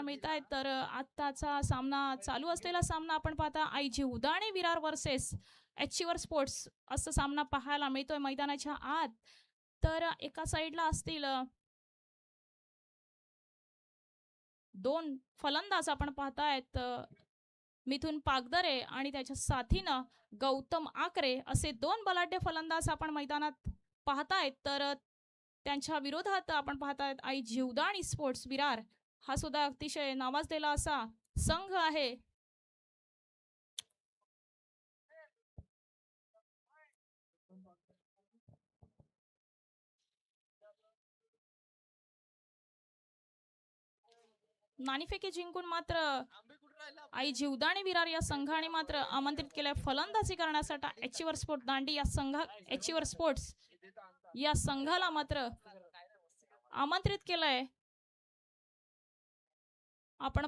मिळत आहेत. तर आत्ताचा सामना चालू असलेला सामना आपण पाहता Aai Jivdani Virar versus achiever sports असा सामना पाहायला मिळतोय मैदानाच्या आत. तर एका साईडला असतील दोन फलंदाज आपण पाहतायत, मिथुन पागदरे आणि त्याच्या साथीनं गौतम आकरे असे दोन बलाढ्य फलंदाज आपण मैदानात पाहतायत. तर त्यांच्या विरोधात आपण पाहतायत आई जीवदाणी स्पोर्ट्स विरार हा सुद्धा अतिशय नावाजलेला असा संघ आहे. नाणेफेकी जिंकून मात्र आई जीवदाणी विरार या संघाने मात्र आमंत्रित केल्या फलंदाजी करण्यासाठी एचिवर स्पोर्ट्स दांडी या संघा एचिवर स्पोर्ट्स या संघाला मात्र आमंत्रित केलंय. आपण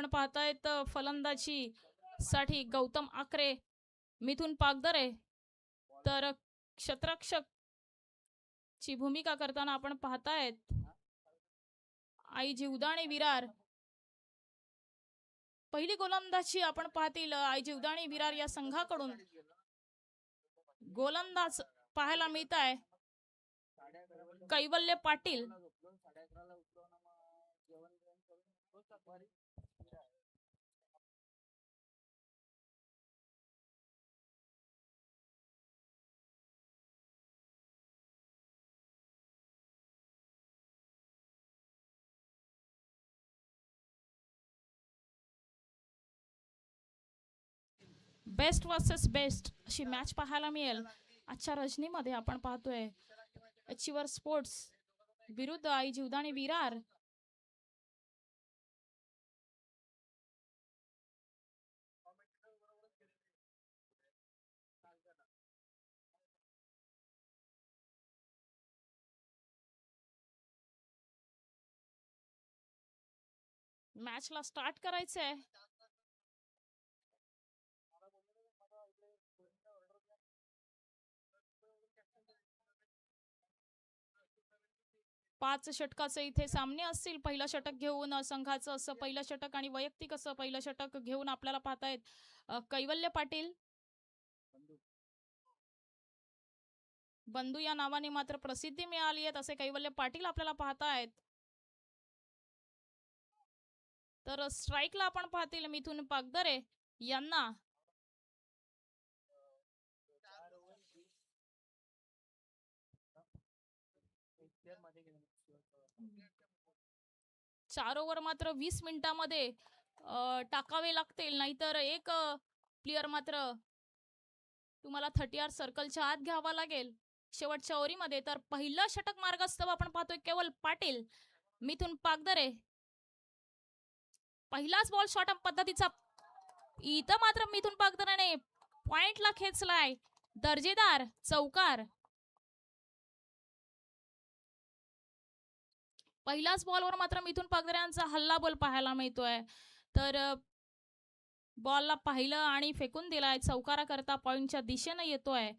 पाहतायत फलंदाजी साठी गौतम आकरे, मिथुन पागदरे तर क्षेत्ररक्षक ची भूमिका करताना आपण पाहतायत आई जीवदाणी विरार. पहिली गोलंदाजी आपण पाहतील आई जीवदाणी विरार या संघाकडून गोलंदाज पाहायला मिळत आहे कैवल्य पाटील. बेस्ट वर्सेस बेस्ट अशी मॅच पाहायला मिळेल आजच्या रजनीमध्ये. आपण पाहतोय अचिवर स्पोर्ट्स विरुद्ध आई जीवदाणी विरार. मॅचला स्टार्ट करायचंय. पाच षटकाचे इथे सामने असतील. पहिलं षटक घेऊन संघाचं असं पहिलं षटक आणि वैयक्तिक असं पहिलं षटक घेऊन आपल्याला पाहतायत कैवल्य पाटील. बंधू या नावाने मात्र प्रसिद्धी मिळाली आहे असे कैवल्य पाटील आपल्याला पाहतायत. तर स्ट्राईकला आपण पाहतील मिथुन पागदरे यांना. चार ओव्हर मात्र 20 मिनिटांमध्ये टाकावे लागतील, नाहीतर एक प्लेयर मात्र तुम्हाला 30 सर्कलच्या आत घ्यावा लागेल शेवटच्या ओव्हरीमध्ये. तर पहिलं षटक मार्गस्थ आपण पाहतोय केवल पाटील, मिथुन पागदरे. पहिलाच बॉल शॉर्ट पद्धतीचा इथं मात्र मिथुन पागदरेने पॉइंटला खेचलाय. दर्जेदार चौकार. पहिल्याच बॉलवर मात्र मिथुन पागदरे यांचा हल्ला बॉल पाहायला मिळतोय. तर बॉलला पाहिलं आणि फेकून दिलाय. चौकारा करता पॉइंटच्या दिशेने येतोय.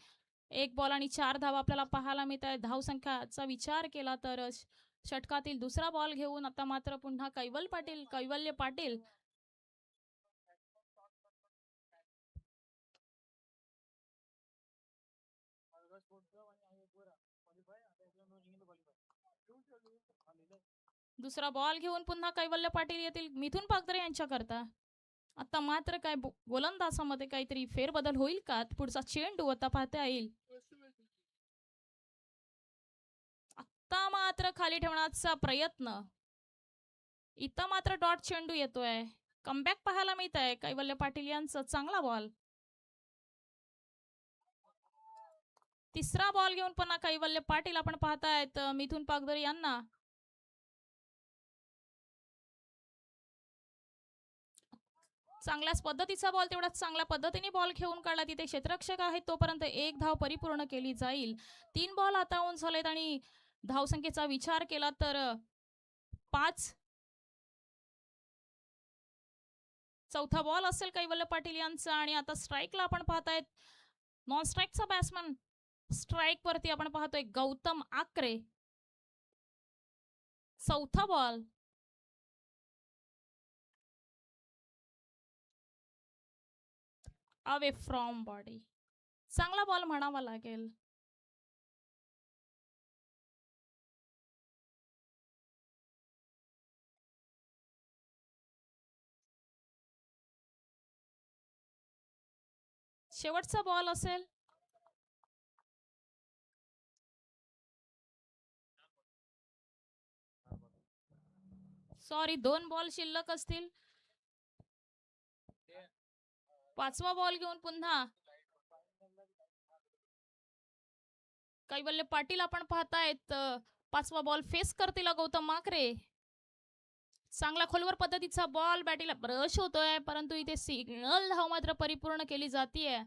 एक बॉल आणि 4 धावा आपल्याला पाहायला मिळत आहे. धावसंख्याचा विचार केला तर षटकातील दुसरा बॉल घेऊन आता मात्र पुन्हा कैवल्य पाटील दुसरा बॉल घेऊन पुन्हा कैवल्य पाटील येतील मिथुन पागदरे यांच्या करता. आता मात्र काय गोलंदाजामध्ये काहीतरी फेरबदल होईल का? पुढचा चेंडू आता पाहता येईल. आता मात्र खाली ठेवण्याचा प्रयत्न. इथं मात्र डॉट चेंडू येतोय. कमबॅक पाहायला मिळत आहे कैवल्य पाटील यांचा. चांगला बॉल. तिसरा बॉल घेऊन पुन्हा कैवल्य पाटील आपण पाहतायत मिथुन पागदरे यांना. चांगल्याच पद्धतीचा बॉल, तेवढाच चांगल्या पद्धतीने बॉल घेऊन काढला. तिथे क्षेत्ररक्षक आहे तोपर्यंत एक धाव परिपूर्ण केली जाईल. 3 बॉल आता होऊन झालेत आणि धावसंख्येचा विचार केला तर 5. चौथा बॉल असेल कैवल्य पाटील यांचा. आणि आता स्ट्राईकला आपण पाहतायत नॉन स्ट्राईकचा बॅट्समन स्ट्राइक वरती आपण पाहतोय गौतम आकरे. चौथा बॉल. Away from body. चांगला बॉल म्हणावा लागेल. शेवटचा बॉल असेल. सॉरी, 2 बॉल शिल्लक असतील. 5वा बॉल घेऊन पुन्हा कैवल्य पाटील आपण पाहतायत. 5वा बॉल फेस करतील गौतम आकरे. चांगला खोलवर पद्धतीचा बॉल बॅटीला ब्रश होतोय, परंतु इथे सिंगल धाव मात्र परिपूर्ण केली जातीये.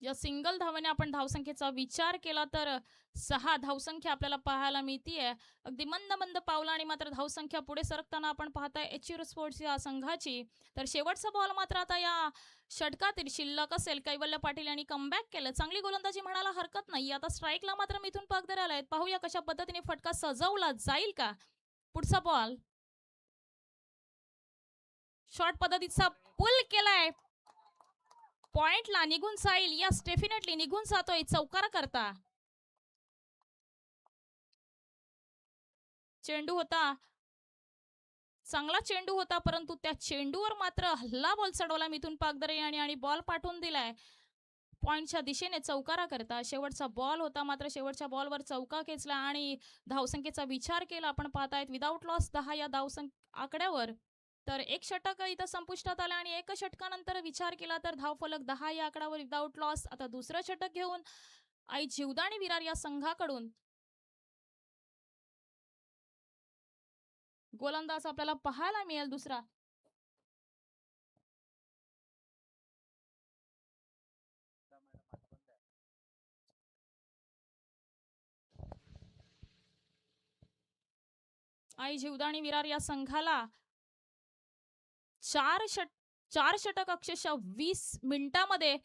या सिंगल धावेने आपण धावसंख्येचा विचार केला तर 6 धावसंख्या आपल्याला पाहायला मिळतीये. अगदी मंद मंद पावलांनी मात्र धावसंख्या पुढे सरकताना आपण पाहताय एचयूर स्पोर्ट्स या संघाची. तर शेवटचा बॉल मात्र आता या षटकातील शिल्लक असेल. कैवल्य पाटील यांनी कमबॅक केलं. चांगली गोलंदाजी म्हणायला हरकत नाही. आता स्ट्राईकला मात्र मिथुन पागदर आलाय. पाहूया कशा पद्धतीने फटका सजवला जाईल का. पुढचा बॉल शॉर्ट पद्धतीचा पुल केलाय. पॉइंटला निघून जाईल. यस, डेफिनेटली निघून जातोय चौकारा करता. चेंडू होता, चांगला चेंडू होता, परंतु त्या चेंडूवर मात्र हल्ला बॉल चढवला मिथुन पागदरे यांनी आणि बॉल पाठवून दिलाय पॉइंटच्या दिशेने चौकारा करता. शेवटचा बॉल होता, मात्र शेवटच्या बॉलवर चौका खेचला आणि धावसंख्येचा विचार केला. आपण पाहतायत विदाउट लॉस 10 या आकड्यावर. तर एक षटक इथं संपुष्टात आलं आणि एका षटकानंतर विचार केला तर धावफलक 10 या आकड्यावर विदाउट लॉस. आता दुसरं षटक घेऊन आई जीवदानी विरार या संघाकडून गोलंदाज आपल्याला पाहायला मिळेल दुसरा. आई जीवदानी विरार या संघाला 4 षटक अक्षरशः 20 मिनिटांमध्ये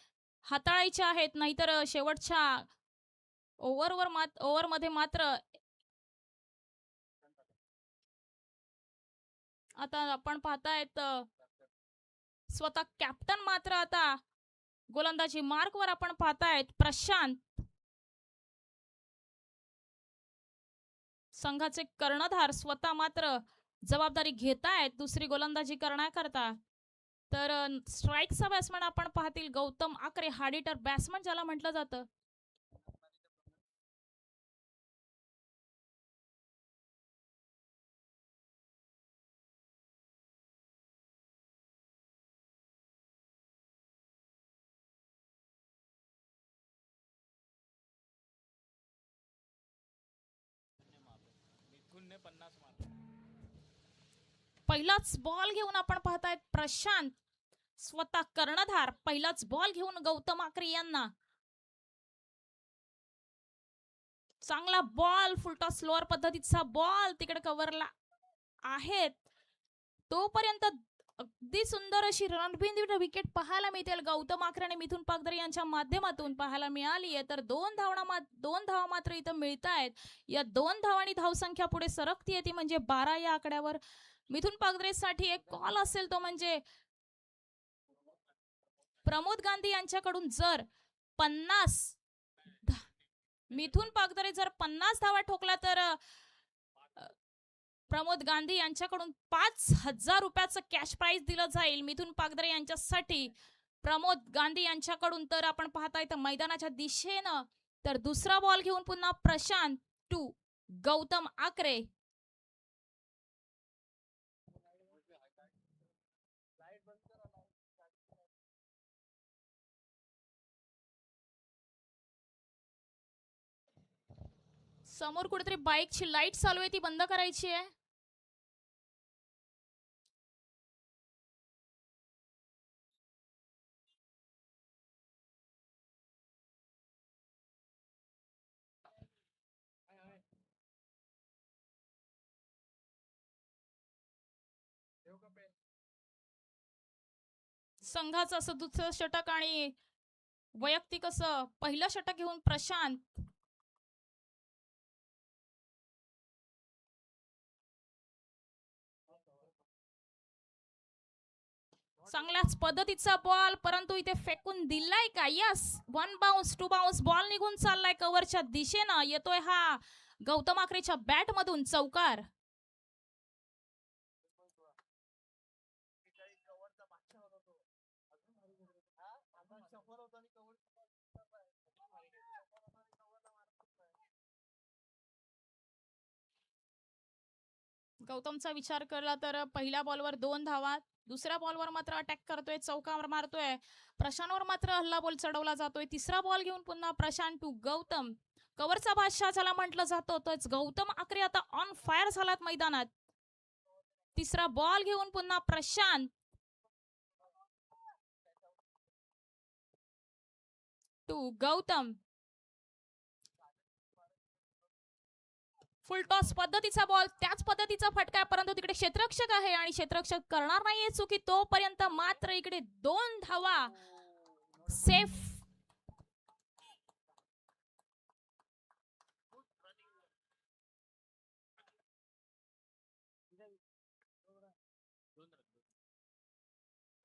हाताळायचे आहेत. नाहीतर शेवटच्या ओव्हरमध्ये मात्र आता आपण पाहतायत स्वतः कॅप्टन मात्र आता गोलंदाजी मार्कवर आपण पाहतायत प्रशांत. संघाचे कर्णधार स्वतः मात्र जबाबदारी घेतायत दुसरी गोलंदाजी करण्याकरता. तर स्ट्राईकचा बॅट्समन आपण पाहतील Gautam Akre, hard hitter batsman ज्याला म्हटलं जातं. पहिलाच बॉल घेऊन आपण पाहतायत प्रशांत स्वतः कर्णधार. पहिलाच बॉल घेऊन गौतम आकरे यांना. चांगला बॉल, फुलटॉस स्लोअर पद्धतीचा बॉल तिकडे कव्हरला आहेत. तोपर्यंत अगदी सुंदर अशी रणबिंदू विकेट पाहायला मिळतील गौतम आकरे आणि मिथुन पागदरे यांच्या माध्यमातून पाहायला मिळाली आहे. तर 2 धावा मात्र इथं मिळत आहेत. या 2 धावांनी धावसंख्या पुढे सरकतीये ती म्हणजे 12 या आकड्यावर. मिथुन पागदरेसाठी एक कॉल असेल तो म्हणजे प्रमोद गांधी यांच्याकडून जर 50 मिथुन पागदरे जर 50 धावा ठोकला तर प्रमोद गांधी यांच्याकडून 5,000 रुपयाचं कॅश प्राइज दिलं जाईल मिथुन पागदरे यांच्यासाठी. प्रमोद गांधी यांच्याकडून. तर आपण पाहताय तर मैदानाच्या दिशेनं तर दुसरा बॉल घेऊन पुन्हा प्रशांत टू गौतम आकरे. समोर कुठेतरी बाईकची लाईट चालू आहे, ती बंद करायची आहे. संघाचं असं दुसरं षटक आणि वैयक्तिक असं पहिलं षटक घेऊन प्रशांत. चांगल्याच पद्धतीचा बॉल, परंतु इथे फेकून दिलाय का? यस, 1 बाउन्स 2 बाउन्स बॉल निघून चाललाय कव्हरच्या दिशेनं. येतोय हा गौतम आकरेच्या बॅट मधून चौकार. गौतमचा विचार केला तर पहिल्या बॉलवर 2 धावा, दुसऱ्या बॉलवर मात्र अटॅक करतोय, चौकार मारतोय. प्रशांतवर मात्र हल्ला बॉल चढवला जातोय. तिसरा बॉल घेऊन पुन्हा प्रशांत टू गौतम. कव्हरचा बादशाह ज्याला म्हटलं जातं तोच गौतम आकरे आता ऑन फायर झालात मैदानात. तिसरा बॉल घेऊन पुन्हा Prashant to Gautam. Full toss पद्धतीचा बॉल, त्याच पद्धतीचा फटका, परंतु तिकडे क्षेत्ररक्षक आहे आणि क्षेत्ररक्षक करणार नाहीये चुकी. तोपर्यंत मात्र इकडे 2 धावा सेफ.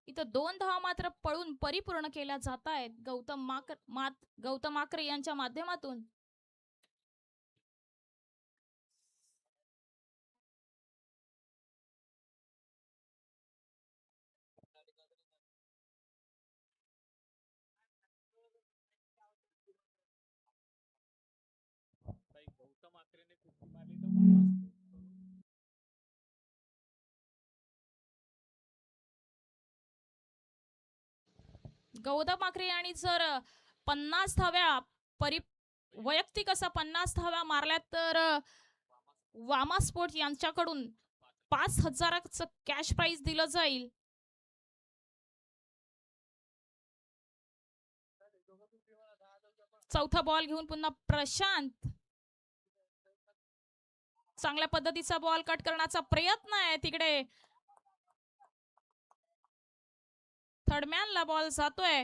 इथं 2 धावा मात्र पळून परिपूर्ण केल्या जात आहेत गौतम आकरे यांच्या माध्यमातून. गौतम आकरे यांनी जर 50 धाव्या वैयक्तिक असा 50 धाव्या मारल्यात तर वामा स्पोर्ट यांच्याकडून 5,000चं कॅश प्राइज दिलं जाईल. चौथा बॉल घेऊन पुन्हा प्रशांत. चांगल्या पद्धतीचा बॉल कट करण्याचा प्रयत्न आहे. तिकडे थर्डमॅनला बॉल जातोय,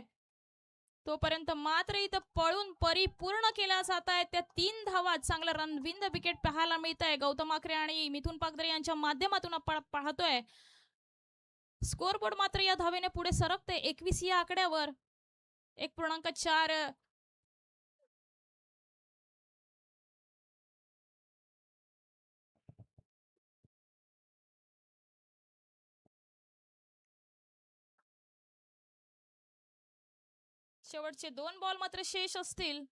तोपर्यंत मात्र इथं पळून परिपूर्ण केल्या जात आहेत त्या 3 धावा. चांगला रनविंद विकेट पाहायला मिळत आहे. गौतम आकरे आणि मिथुन पागदरे यांच्या माध्यमातून पाहतोय. स्कोरबोर्ड मात्र या धावेने पुढे सरकते 21 या आकड्यावर. 1.4 शेवटचे 2 बॉल मात्र शेष असतील.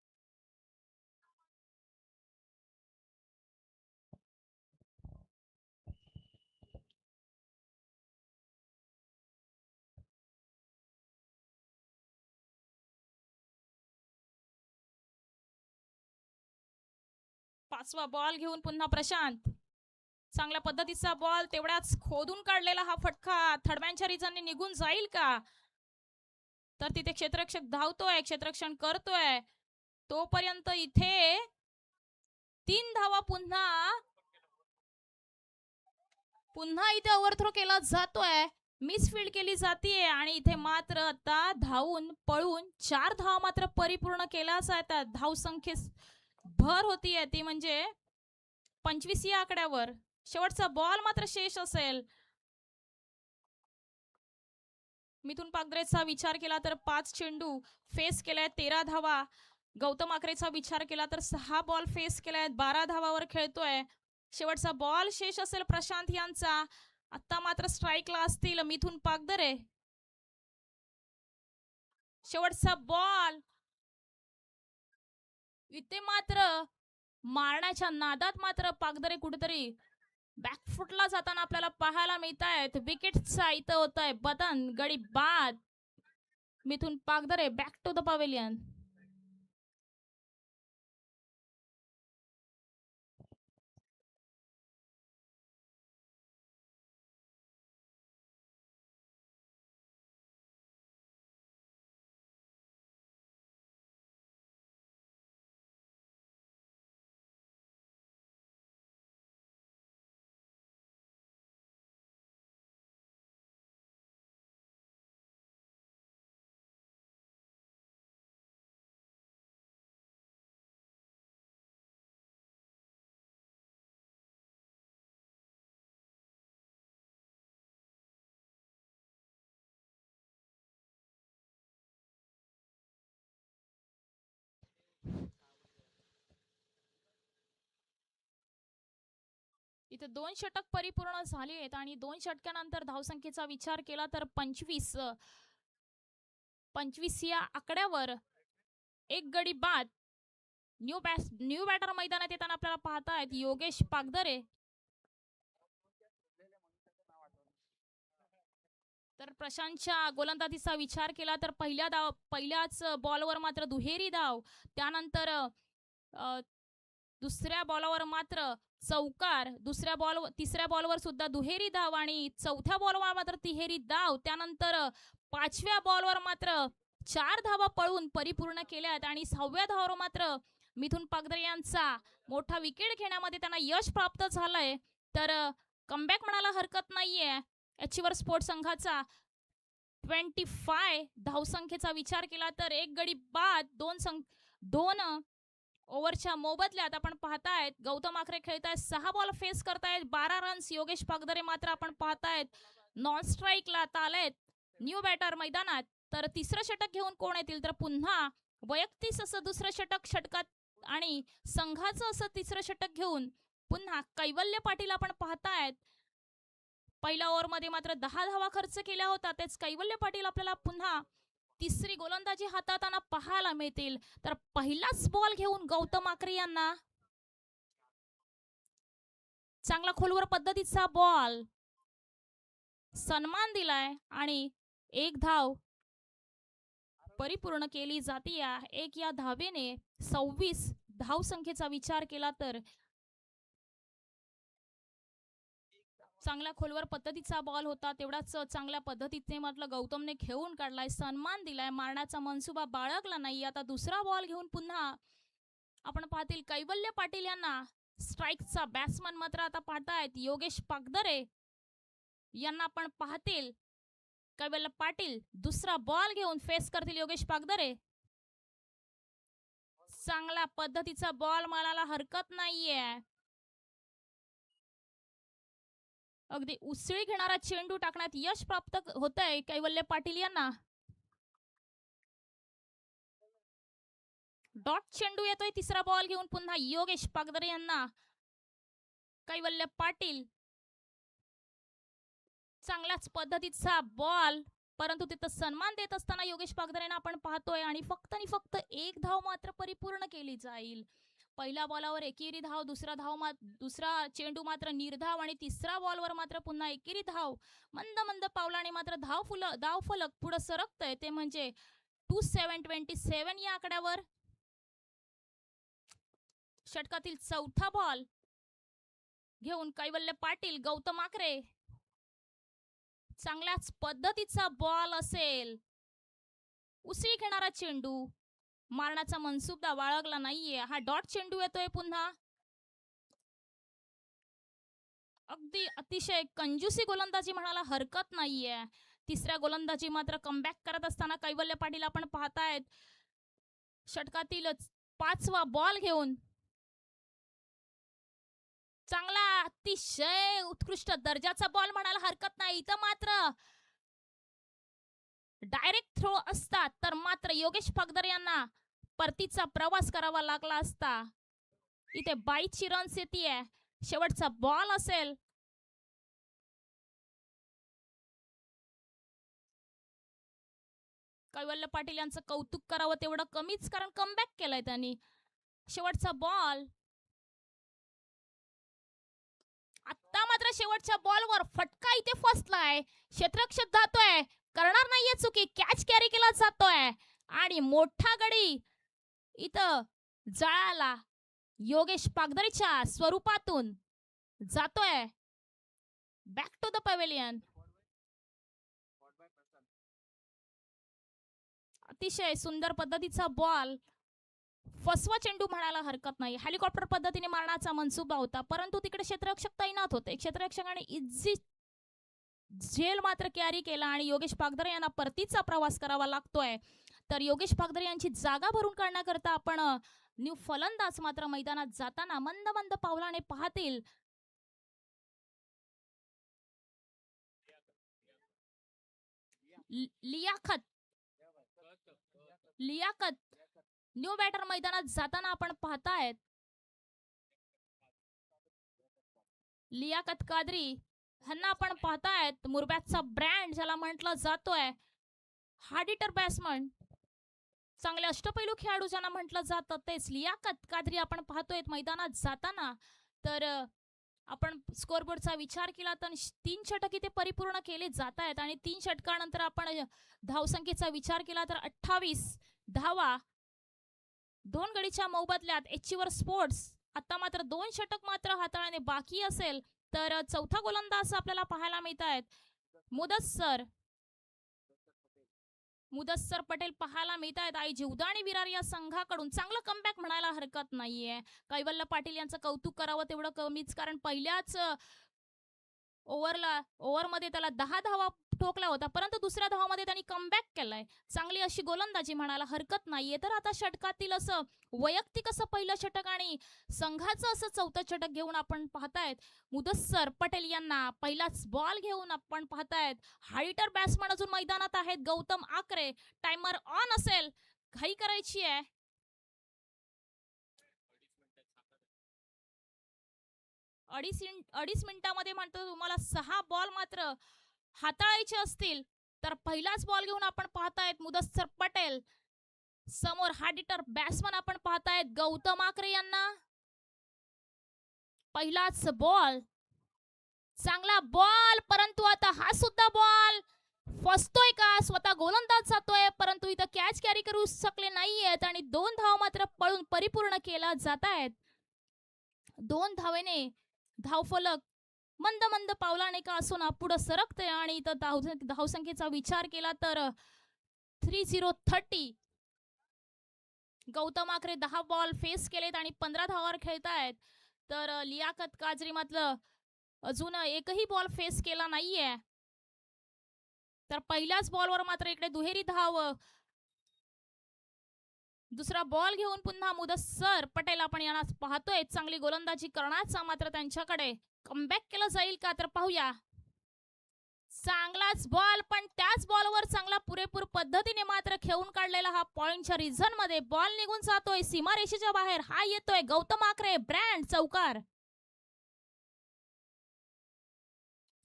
पाचवा बॉल घेऊन पुन्हा प्रशांत. चांगल्या पद्धतीचा बॉल, तेवढ्याच खोदून काढलेला हा फटका थर्डमॅनच्या रिझनने निघून जाईल का? तर तिथे क्षेत्ररक्षक धावतोय, क्षेत्ररक्षण करतोय, तोपर्यंत इथे 3 धावा पुन्हा इथे ओव्हरथ्रो केला जातोय, मिसफील्ड केली जाते आणि इथे मात्र आता धावून पळून 4 धावा मात्र परिपूर्ण केल्या जातात. धावसंख्येस भर होतीये, ती म्हणजे 25 या आकड्यावर. शेवटचा बॉल मात्र शेष असेल. मिथुन पागदरेचा विचार केला तर 5 चेंडू फेस केलाय, 13 धावा. गौतम आकरेचा विचार केला तर 6 बॉल फेस केलाय, 12 धावावर खेळतोय. शेवटचा बॉल शेष असेल प्रशांत यांचा. आता मात्र स्ट्राईकला असतील मिथुन पागदरे. शेवटचा बॉल इथे मात्र मारण्याच्या नादात मात्र पागदरे कुठेतरी बॅकफुटला जाताना आपल्याला पाहायला मिळत आहेत. विकेटचा इथं होत आहे बदन, गडी बाद. मिथुन पागदरे बॅक टू द पवेलियन. इथे 2 षटक परिपूर्ण झाली आहेत आणि 2 षटकानंतर धावसंख्येचा विचार केला तर 25 या आकड्यावर एक गडी बाद न्यू बॅटर मैदानात येताना आपल्याला पाहतायत योगेश पागदरे. तर प्रशांतच्या गोलंदाजीचा विचार केला तर पहिल्याच बॉलवर मात्र दुहेरी धाव, त्यानंतर दुसऱ्या बॉलवर मात्र चौकार, तिसऱ्या बॉलवर सुद्धा दुहेरी धाव आणि चौथ्या बॉलवर मात्र तिहेरी धाव, त्यानंतर 5व्या बॉलवर मात्र 4 धावा पळून परिपूर्ण केल्यात आणि 6व्या धावावर मात्र मिथुन पागदरे यांचा मोठा विकेट घेण्यामध्ये त्यांना यश प्राप्त झालंय. तर कमबॅक म्हणायला हरकत नाहीये एचीवर स्पोर्ट्स संघाचा. 25 धावसंख्येचा विचार केला तर एक गडी बाद, दोन ओव्हरच्या मोबदल्यात आपण पाहतायत गौतम आखरे खेळतायत, 6 बॉल फेस करतायत, 12 रन्स. योगेश पागदरे मात्र आपण पाहतायत नॉन स्ट्राईकला आलेत न्यू बॅटर मैदानात. तर तिसरं षटक घेऊन कोण येतील तर पुन्हा वैयक्तिक असं दुसरं षटकात आणि संघाचं असं तिसरं षटक घेऊन पुन्हा कैवल्य पाटील आपण पाहतायत. पहिल्या ओव्हरमध्ये मात्र 10 धावा खर्च केल्या होत्या, तेच कैवल्य पाटील आपल्याला पुन्हा तिसरी गोलंदाजी हाताळताना पाहायला मिळतील. तर पहिलाच बॉल घेऊन गौतम आखरे यांना चांगला खोलवर पद्धतीचा बॉल सन्मान दिलाय आणि एक धाव परिपूर्ण केली जाते. एक या धावेने 26 धावसंख्येचा विचार केला तर चांगल्या खोलवर पद्धतीचा बॉल होता, तेवढाच चांगल्या पद्धतीने म्हटलं गौतमने खेळून काढलाय, सन्मान दिलाय, मारण्याचा मनसुबा बाळगला नाही. आता दुसरा बॉल घेऊन पुन्हा आपण पाहतील कैवल्य पाटील यांना. स्ट्राईकचा बॅट्समन मात्र आता पाहतायत योगेश पागदरे यांना आपण पाहतील. कैवल्य पाटील दुसरा बॉल घेऊन फेस करतील योगेश पागदरे. चांगल्या पद्धतीचा बॉल मारायला हरकत नाहीये. अगदी उसळी घेणारा चेंडू टाकण्यात यश प्राप्त होतंय कैवल्य पाटील यांना. डॉट चेंडू येतोय तिसरा बॉल घेऊन पुन्हा योगेश पागदरे यांना. कैवल्य पाटील चांगल्याच पद्धतीचा बॉल, परंतु तिथं सन्मान देत असताना योगेश पागदरेंना आपण पाहतोय आणि फक्त एक धाव मात्र परिपूर्ण केली जाईल. पहिल्या बॉलावर एकेरी धाव, दुसरा चेंडू मात्र निर्धाव आणि तिसरा बॉलवर मात्र पुन्हा एकेरी धाव. मंद पावलाने मात्र धाव फलक पुढे सरकतय, ते म्हणजे 27 या आकड्यावर. षटकातील चौथा बॉल घेऊन कैवल्य पाटील, गौतम आखरे. चांगल्याच पद्धतीचा बॉल असेल, उसळी घेणारा चेंडू, मारण्याचा मनसुबा बाळगला नाहीये. हा डॉट चेंडू येतोय पुन्हा. अगदी अतिशय कंजूसी गोलंदाजी म्हणायला हरकत नाहीये. तिसऱ्या गोलंदाजी मात्र कमबॅक करत असताना कैवल्य पाटील आपण पाहतायत. षटकातील 5वा बॉल घेऊन चांगला अतिशय उत्कृष्ट दर्जाचा बॉल म्हणायला हरकत नाही. इथं मात्र डायरेक्ट थ्रो असतात तर मात्र योगेश पागदरे यांना परतीचा प्रवास करावा लागला असता. इथे 22 रन्स येते. शेवटचा बॉल असेल. कैवल्य पाटील यांचं कौतुक करावं तेवढं कमीच, कारण कमबॅक केलाय त्यांनी. शेवटचा बॉल. आता मात्र शेवटच्या बॉलवर फटका इथे फसलाय. क्षेत्ररक्षक जातोय, करणार नाहीये चुकी, कॅच कॅरी केला जातोय आणि मोठा गडी इथं जळाला योगेश पागदरेच्या स्वरूपातून जातोय बॅक टू द पवेलियन. अतिशय सुंदर पद्धतीचा बॉल, फसवा चेंडू म्हणायला हरकत नाही. हेलिकॉप्टर पद्धतीने मारण्याचा मनसुबा होता, परंतु तिकडे क्षेत्ररक्षक तैनात होते. क्षेत्ररक्षकाने इझी झेल मात्र कॅरी केला आणि योगेश पागदरे यांना परतीचा प्रवास करावा लागतोय. तर योगेश पागदरे यांची जागा भरून काढण्याकरता आपण न्यू फलंदाज मात्र मैदानात जाताना मंद पावलाने पाहतील. लियाकत न्यू बॅटर मैदानात जाताना आपण पाहतायत. लियाकत कादरी ह्यांना आपण पाहतायत, मुरबॅदचा ब्रँड ज्याला म्हटलं जातोय, हार्ड हिटर बॅट्समन, चांगले अष्टपैलू खेळाडू ज्यांना म्हटलं जातं, तेच लियाकत कादरी आपण पाहतोय मैदानात जाताना. तर आपण स्कोरबोर्डचा विचार केला तर 3 षटक इथे परिपूर्ण केले जात आहेत आणि 3 षटकानंतर आपण धावसंख्येचा विचार केला तर 28 धावा 2 गडीच्या मोबदल्यात. एचीवर स्पोर्ट्स आता मात्र 2 षटक मात्र हाताळणे बाकी असेल. तर चौथा गोलंदाज आपल्याला पाहायला मिळत आहेत, मुदस्सर पटेल पाहायला मिळत आहेत. आई जीवदाणी विरार या संघाकडून चांगलं कमबॅक म्हणायला हरकत नाहीये. कैवल्य पाटील यांचं कौतुक करावं तेवढं कमीच, कारण पहिल्याच ओव्हरमध्ये त्याला 10 धावा ठोकल्या होत्या, परंतु दुसऱ्या धावामध्ये त्यांनी कमबॅक केलाय. चांगली अशी गोलंदाजी म्हणायला हरकत नाहीये. तर आता षटकातील असं वैयक्तिक असं पहिलं षटक आणि संघाचं असं चौथं षटक घेऊन आपण पाहतायत मुदस्सर पटेल यांना. पहिलाच बॉल घेऊन आपण पाहतायत हार्ड बॅट्समन अजून मैदानात आहेत, गौतम आकरे. टाइमर ऑन असेल, घाई करायची आहे. 2.5 मिनिटामध्ये म्हणतो तुम्हाला 6 बॉल मात्र हाताळायचे असतील. तर पहिलाच बॉल घेऊन आपण पाहतायत मुदस्सर पटेल समोर हार्ड हिटर बॅट्समन आपण पाहतायत गौतम आकरे यांना. पहिलाच बॉल, चांगला बॉल, परंतु आता हा सुद्धा बॉल फसतोय का, स्वतः गोलंदाज जातोय, परंतु इथं कॅच कॅरी करू शकले नाहीयेत आणि 2 धावा मात्र पळून परिपूर्ण केला जात आहेत. 2 धावेने धावफलक मंद मंद पावलाने का असून पुढे सरकते आणि इथं धावसंख्येचा विचार केला तर 30-30. गौतम आकरे 10 बॉल फेस केलेत आणि 15 धावावर खेळतायत. तर लियाकत कादरी मात्र अजून एकही बॉल फेस केला नाहीये. तर पहिल्याच बॉलवर मात्र इकडे दुहेरी धाव. दुसरा बॉल घेऊन पुन्हा मुदस्सर पटेल आपण यांना पाहतोय. चांगली गोलंदाजी करण्याचा मात्र त्यांच्याकडे कमबॅक केलं जाईल का, तर पाहूया. चांगलाच बॉल, पण त्याच बॉलवर चांगला पुरेपूर पद्धतीने मात्र खेळून काढलेला हा पॉइंटच्या रिझन मध्ये बॉल निघून जातोय सीमारेषेच्या बाहेर. हा येतोय गौतम आकरे ब्रँड चौकार.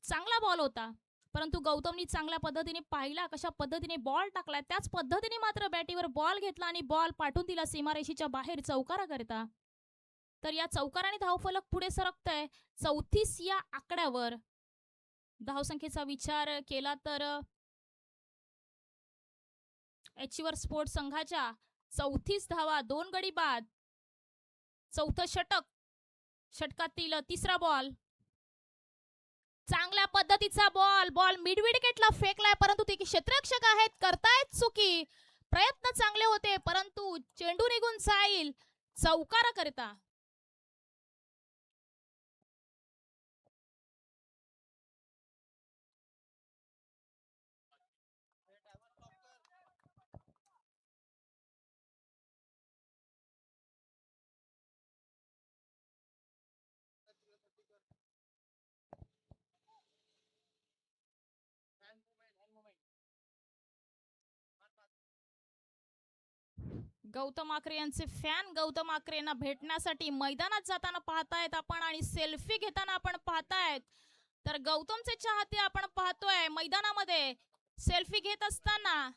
चांगला बॉल होता, परंतु गौतमनी चांगल्या पद्धतीने पाहिला कशा पद्धतीने बॉल टाकलाय, त्याच पद्धतीने मात्र बॅटीवर बॉल घेतला आणि बॉल पाठवून दिला सीमारेषेच्या बाहेर चौकारा करता. तर या चौकाराने धावफलक पुढे सरकतय 34 या आकड्यावर. धावसंख्येचा विचार केला तर एचवर स्पोर्ट्स संघाच्या 34 धावा 2 गडी बाद. चौथं षटक, षटकातील तिसरा बॉल, चांगल्या पद्धतीचा बॉल मिड विकेटला फेकलाय, परंतु ते क्षेत्ररक्षक आहेत, करतायत चुकी. प्रयत्न चांगले होते परंतु चेंडू निघून जाईल चौकारा करता. गौतम आकरे यांचे फॅन गौतम आकरेंना भेटण्यासाठी मैदानात जाताना पाहतायत आपण आणि सेल्फी घेताना आपण पाहतायत. तर गौतमचे चाहते आपण पाहतोय मैदानामध्ये सेल्फी घेत असताना.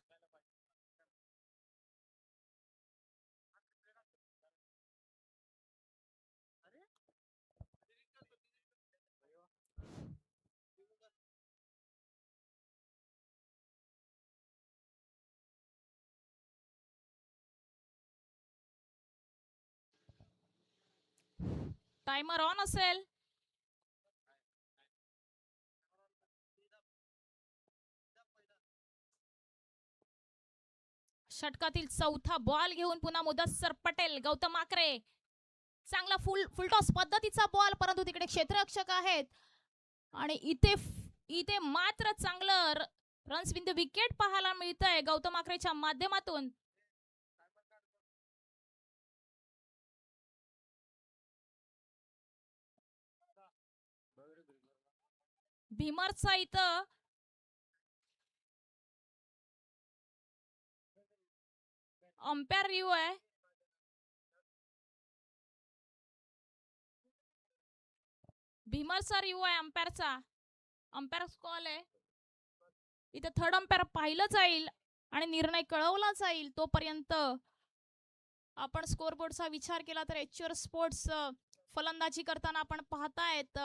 टाइमर ऑन असेल. षटकातील चौथा बॉल घेऊन पुन्हा मुदस्सर पटेल गौतम आकरे. चांगला फुलटॉस पद्धतीचा बॉल, परंतु तिकडे क्षेत्ररक्षक आहेत आणि इथे मात्र चांगलं रन्स विन द विकेट पाहायला मिळतंय गौतम आकरेच्या माध्यमातून. भीमरचा इथं अंपायर रिव्ह्यू आहे. भीमरचा रिव्ह्यू आहे अंपायरचा. अंपायर कॉल आहे. इथे थर्ड अंपायर पाहिलं जाईल आणि निर्णय कळवला जाईल. तोपर्यंत आपण स्कोरबोर्डचा विचार केला तर एचआर स्पोर्ट्स फलंदाजी करताना आपण पाहतायत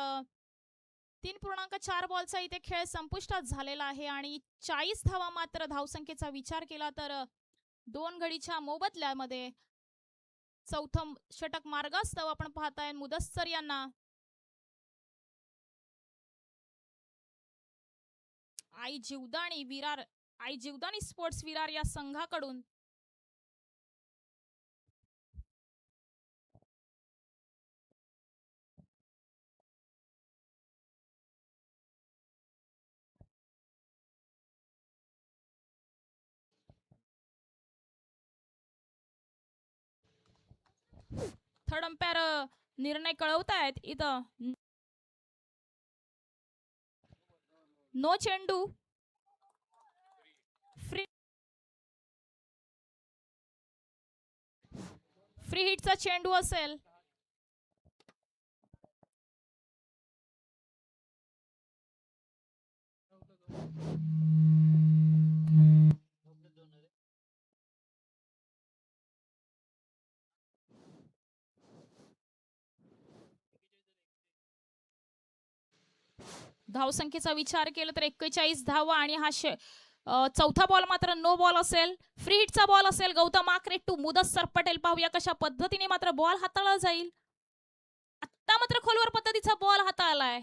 3.4 बॉलचा इथे खेळ संपुष्टात झालेला आहे आणि 40 धावा मात्र धावसंख्येचा विचार केला तर 2 गडीच्या मोबदल्यामध्ये चौथं षटक मार्गास्तव आपण पाहताय मुदस्सर यांना. आई जीवदानी स्पोर्ट्स विरार या संघाकडून थर्ड अंपायर निर्णय कळवतायत. इथं नो चेंडू, फ्री हिटचा चेंडू असेल. धावसंख्येचा विचार केला तर 41 धावा आणि हा चौथा बॉल मात्र नो बॉल असेल. फ्री हिटचा बॉल असेल. गौतम आकरे टू मुदस्सर पटेल. पाहूया कशा पद्धतीने मात्र बॉल हाताळला जाईल. आता मात्र खोलवर पद्धतीचा बॉल हाताळलाय.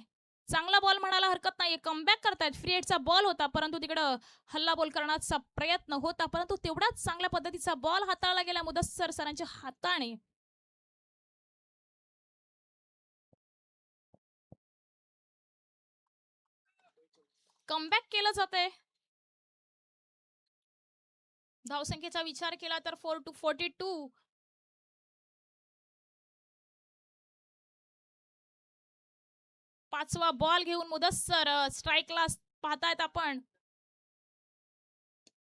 चांगला बॉल म्हणायला हरकत नाहीये. कमबॅक करतायत. फ्री हिटचा बॉल होता परंतु तिकडं हल्ला बॉल करण्याचा प्रयत्न होता परंतु तेवढाच चांगल्या पद्धतीचा बॉल हाताळला गेला मुदस्सर सरांच्या हाताने. कमबॅक केलं जाते. धावसंख्येचा विचार केला तर 4-42. पाचवा बॉल घेऊन मुदस्सर स्ट्राईकला पाहतायत आपण.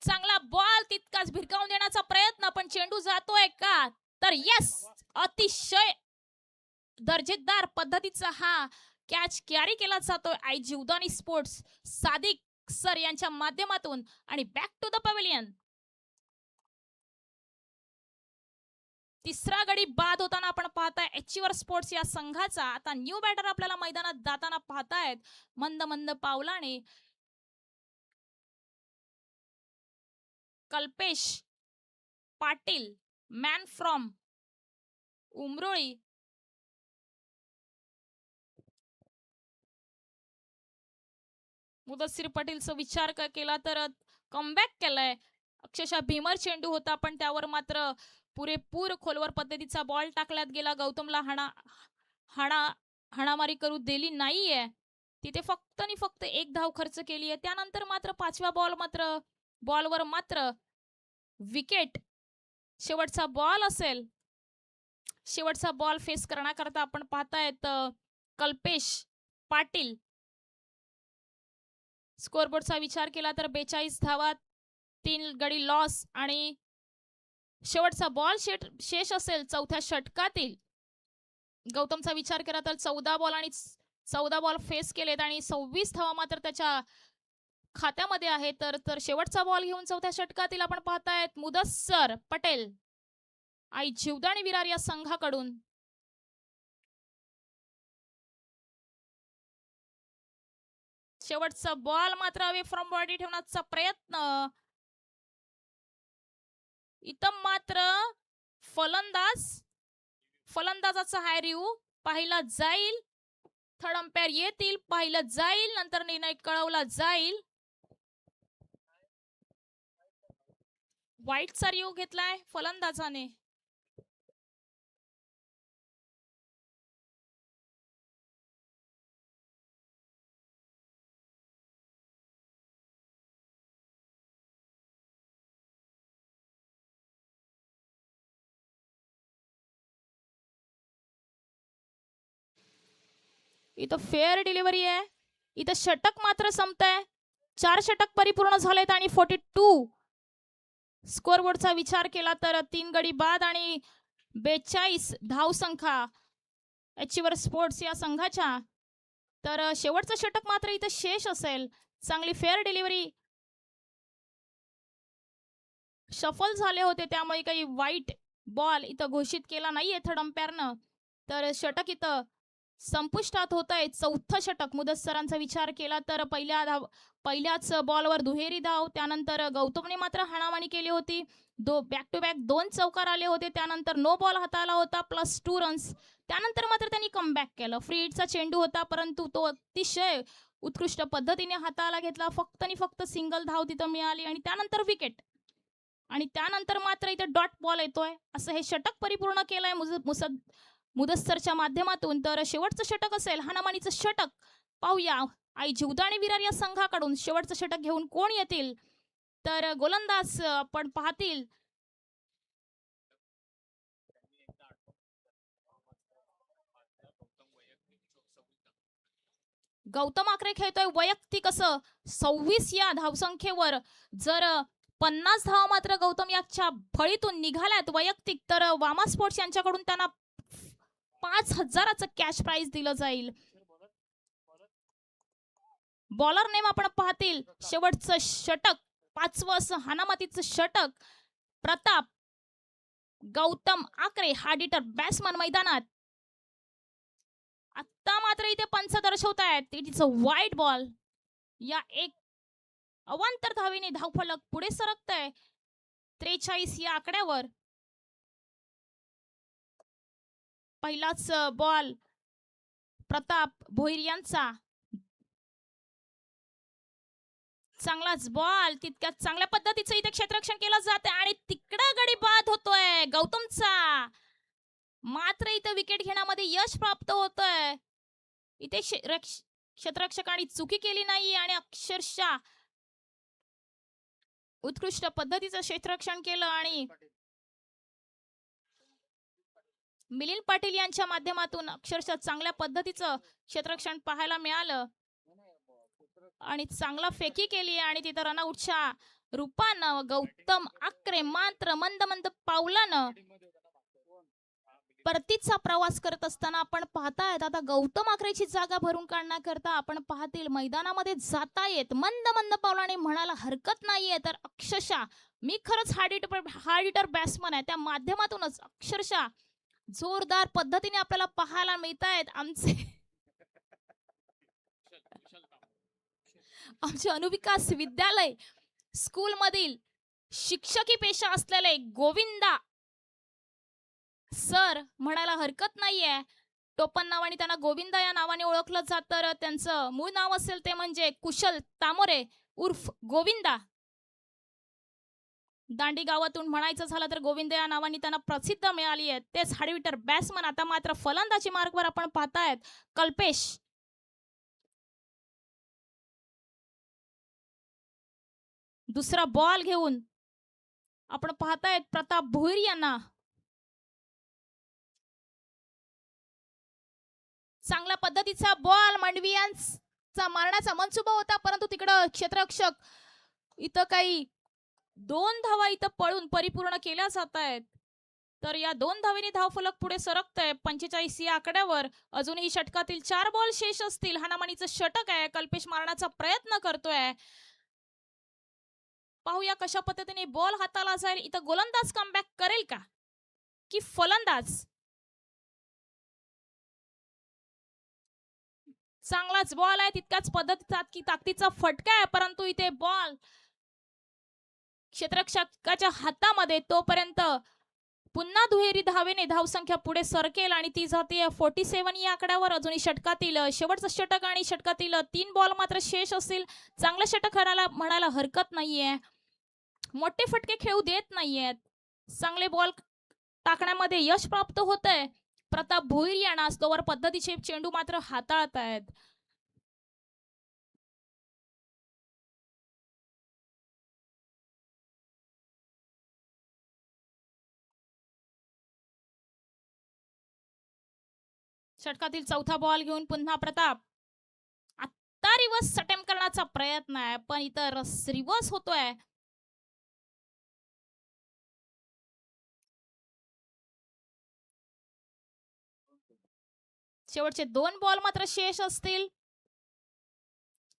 चांगला बॉल तितकाच भिरकावून देण्याचा प्रयत्न पण चेंडू जातोय का तर यस, अतिशय दर्जेदार पद्धतीचा हा कॅच कॅरी केला जातोय आई जीवदानी स्पोर्ट्स सादिक सर यांच्या माध्यमातून. आणि बॅक टू द पवेलियन. तिसरा गडी बाद होताना आपण पाहताय एचआर स्पोर्ट्स या संघाचा. आता न्यू बॅटर आपल्याला मैदानात जाताना पाहतायत मंद मंद पावलाने. Kalpesh Patil, man from Umroli. मुदस्सीर पटेलचा विचार केला तर कमबॅक केलाय. अक्षरशः भीमर चेंडू होता पण त्यावर मात्र पुरेपूर खोलवर पद्धतीचा बॉल टाकल्यात गेला. गौतमला हाणामारी करू दिली नाहीये. तिथे फक्त आणि फक्त एक धाव खर्च केली आहे. त्यानंतर मात्र पाचव्या बॉलवर मात्र विकेट. शेवटचा बॉल असेल. शेवटचा बॉल फेस करण्याकरता आपण पाहतायत कल्पेश पाटील. स्कोरबोर्डचा विचार केला तर 42 धावा, 3 गडी लॉस आणि शेवटचा बॉल शेष असेल चौथ्या षटकातील. गौतमचा विचार केला तर 14 बॉल फेस केलेत आणि 26 धावा मात्र त्याच्या खात्यामध्ये आहे. तर शेवटचा बॉल घेऊन चौथ्या षटकातील आपण पाहतायत मुदस्सर पटेल आई जीवदानी विरार या संघाकडून. शेवटचा बॉल मात्र अवे फ्रॉम बॉडी ठेवण्याचा प्रयत्न. इथं मात्र फलंदाजाचा हाय रिव्ह्यू पाहिला जाईल. थर्ड अंपायर येतील, पाहिलं जाईल, नंतर निर्णय कळवला जाईल. वाईटचा रिव्ह्यू घेतलाय फलंदाजाने. इथं फेअर डिलिव्हरी आहे. इथं षटक मात्र संपतंय. 4 षटक परिपूर्ण झालेत आणि 42 स्कोरबोर्डचा विचार केला तर 3 गडी बाद आणि 42 धावसंख्या एचआर स्पोर्ट्स या संघाच्या तर शेवटचं षटक मात्र इथं शेष असेल. चांगली फेअर डिलिव्हरी, शफल झाले होते त्यामुळे काही वाईट बॉल इथं घोषित केला नाहीये थर्ड अंपायरनं. तर षटक इथं संपुष्टात होत आहे. चौथं षटक मुदस्सरांचा विचार केला तर पहिल्याच बॉलवर दुहेरी धाव. त्यानंतर गौतमने मात्र हाणामारी केली होती. बॅक टू बॅक 2 चौकार आले होते. त्यानंतर नो बॉल हाताला होता +2 रन्स. त्यानंतर मात्र त्यांनी कमबॅक केलं. फ्री हिटचा चेंडू होता परंतु तो अतिशय उत्कृष्ट पद्धतीने हाताला घेतला. फक्त आणि फक्त सिंगल धाव तिथं मिळाली आणि त्यानंतर विकेट. आणि त्यानंतर मात्र इथे डॉट बॉल येतोय. असं हे षटक परिपूर्ण केलंय मुदस्सरच्या माध्यमातून. तर शेवटचं षटक असेल हाणामारीचं षटक. पाहूया आई जीवदाणी विरार या संघाकडून शेवटचं षटक घेऊन कोण येतील. तर गोलंदाज आपण पाहतील गौतम आकरे खेळतोय वैयक्तिक असं 26 या धावसंख्येवर. जर 50 धाव मात्र गौतम याच्या फळीतून निघाल्यात वैयक्तिक तर वामा स्पोर्ट्स यांच्याकडून त्यांना 5,000चं कॅश प्राइज दिलं जाईल. बॉलर नेम आपण पाहतील शेवटचं षटक 5वं असं हाणामातीचं षटक. Pratap Gautam Akre hard hitter batsman मैदानात. आता मात्र इथे पंच दर्शवत आहेत. इट इज अ वाईट बॉल. या एक अवांतर धावेने धावफलक पुढे सरकतंय 43 या आकड्यावर. पहिलाच बॉल प्रताप भोईर यांचा. चांगलाच बॉल तितक्यात चांगल्या पद्धतीचं इथे क्षेत्ररक्षण केलं जाते आणि तिकडं गडी बाद होतोय गौतमचा. मात्र इथं विकेट घेण्यामध्ये यश प्राप्त होतंय. इथे क्षेत्ररक्षकांनी चुकी केली नाही आणि अक्षरशः उत्कृष्ट पद्धतीचं क्षेत्ररक्षण केलं आणि मिलिंद पाटील यांच्या माध्यमातून अक्षरशः चांगल्या पद्धतीचं क्षेत्ररक्षण पाहायला मिळालं आणि चांगला फेकी केली आणि तिथं रनआउटच्या रूपानं गौतम आकरे मात्र मंद मंद पावलानं परतीचा प्रवास करत असताना आपण पाहतायत. आता गौतम आकरेची जागा भरून काढण्याकरता आपण पाहतील मैदानामध्ये जातायत मंद मंद पावलाने म्हणायला हरकत नाहीये. तर अक्षरशः मी खरंच हार्ड हिटर बॅट्समन आहे त्या माध्यमातूनच अक्षरशः जोरदार पद्धतीने आपल्याला पाहायला मिळतायत आमचे अनुभविकास विद्यालय स्कूल मधील शिक्षकी पेशा असलेले गोविंदा सर म्हणायला हरकत नाहीये. टोपण नावाने त्यांना गोविंदा या नावाने ओळखलं जात. तर त्यांचं मूळ नाव असेल ते म्हणजे कुशल तामोरे उर्फ गोविंदा. दांडी गावातून म्हणायचं झालं तर गोविंद या नावाने त्यांना प्रसिद्ध मिळाली आहे. तेच हार्ड हिटर बॅट्समन. आता मात्र फलंदाजी मार्गवर आपण पाहतायत कल्पेश. दुसरा बॉल घेऊन आपण पाहतायत प्रताप भोईर यांना. चांगल्या पद्धतीचा बॉल मंडवियांचा मारण्याचा मनसुबा होता परंतु तिकडं क्षेत्ररक्षक इथं काही 2 धावा इथं पळून परिपूर्ण केल्या जात आहेत. तर या 2 धावेने धावफलक पुढे सरकतंय 45 या आकड्यावर. अजूनही षटकातील 4 बॉल शेष असतील. हाणामारीचं षटक आहे. कल्पेश मारण्याचा प्रयत्न करतोय. पाहूया कशा पद्धतीने बॉल हाताला जाईल. इथं गोलंदाज कमबॅक करेल का की फलंदाज. चांगलाच बॉल आहे तितक्याच पद्धतीचा की ताकदीचा फटका आहे परंतु इथे बॉल क्षेत्ररक्षकाच्या हातामध्ये. तोपर्यंत पुन्हा दुहेरी धावेने धावसंख्या पुढे सरकेल आणि ती जाते 47 या आकड्यावर. अजूनही षटकातील शेवटचं षटक आणि षटकातील 3 बॉल मात्र शेष असतील. चांगलं षटक म्हणायला हरकत नाहीये. मोठे फटके खेळू देत नाहीयेत. चांगले बॉल टाकण्यामध्ये यश प्राप्त होतंय प्रताप भोईर यांना. स्लोवर पद्धतीचे चेंडू मात्र हाताळत आहेत. षटकातील चौथा बॉल घेऊन पुन्हा प्रताप. आता रिवर्स अटेम्प्ट करण्याचा प्रयत्न आहे पण इथं रिवर्स होतोय. शेवटचे 2 बॉल मात्र शेष असतील.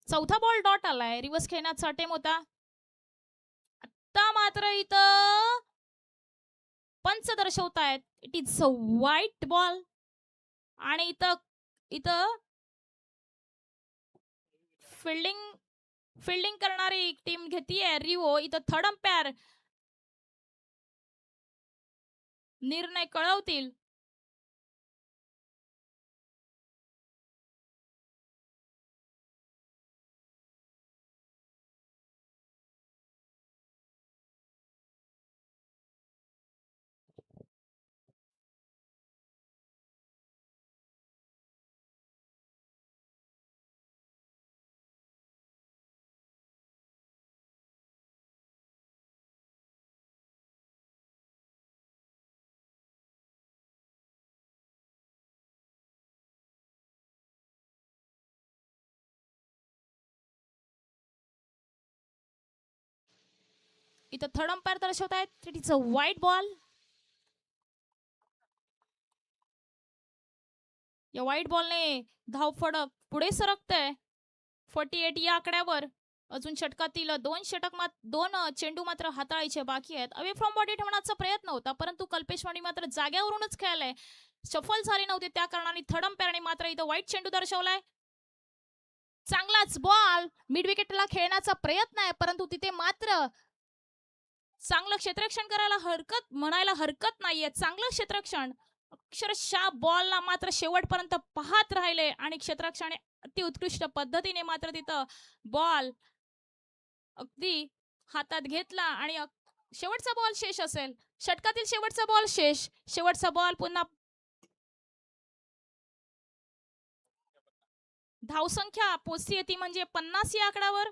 चौथा बॉल डॉट आलाय, रिव्हर्स खेळण्याचा अटेम होता. आता मात्र इथं पंच दर्शवतायत it is a wide ball. आणि इथं इथं फिल्डिंग करणारी टीम घेतीये रिओ. इथं थर्ड अंपायर निर्णय कळवतील. इथं थर्ड अंपायर दर्शवतायत it is a wide ball. या व्हाईट बॉलने धावफडक पुढे सरकतंय 48 या आकड्यावर. अजून षटकातील दोन चेंडू मात्र हाताळायचे बाकी आहेत. अवे फ्रॉम बॉडी ठेवण्याचा प्रयत्न होता, परंतु कल्पेश वाणी मात्र जाग्यावरूनच खेळलाय. सफल झाले नव्हते, त्या कारणाने थर्ड अंपायरने मात्र इथं व्हाईट चेंडू दर्शवलाय. चांगलाच बॉल मिड विकेटला खेळण्याचा प्रयत्न आहे, परंतु तिथे मात्र चांगलं क्षेत्ररक्षण म्हणायला हरकत नाहीये. चांगलं क्षेत्ररक्षण, अक्षरशः बॉलला मात्र शेवटपर्यंत पाहत राहिले आणि क्षेत्ररक्षण अति उत्कृष्ट पद्धतीने मात्र तिथं बॉल अगदी हातात घेतला. आणि शेवटचा बॉल शेष असेल, षटकातील शेवटचा बॉल शेवटचा बॉल पुन्हा. धावसंख्या पोचती ती म्हणजे 50 या आकड्यावर.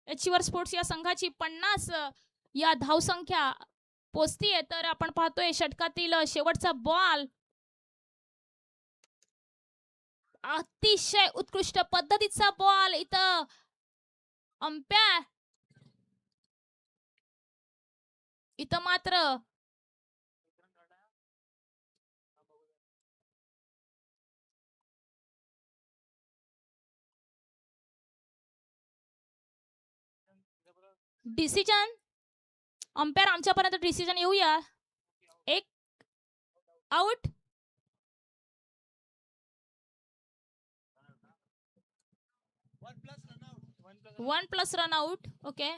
एचवर स्पोर्ट्स या संघाची 50 या धावसंख्या पोचतीये. तर आपण पाहतोय षटकातील शेवटचा बॉल अतिशय उत्कृष्ट पद्धतीचा बॉल. इथं अंपायर इथं मात्र डिसिजन, अंपायर आमच्यापर्यंत डिसिजन येऊया. एक out. One plus run out. Okay,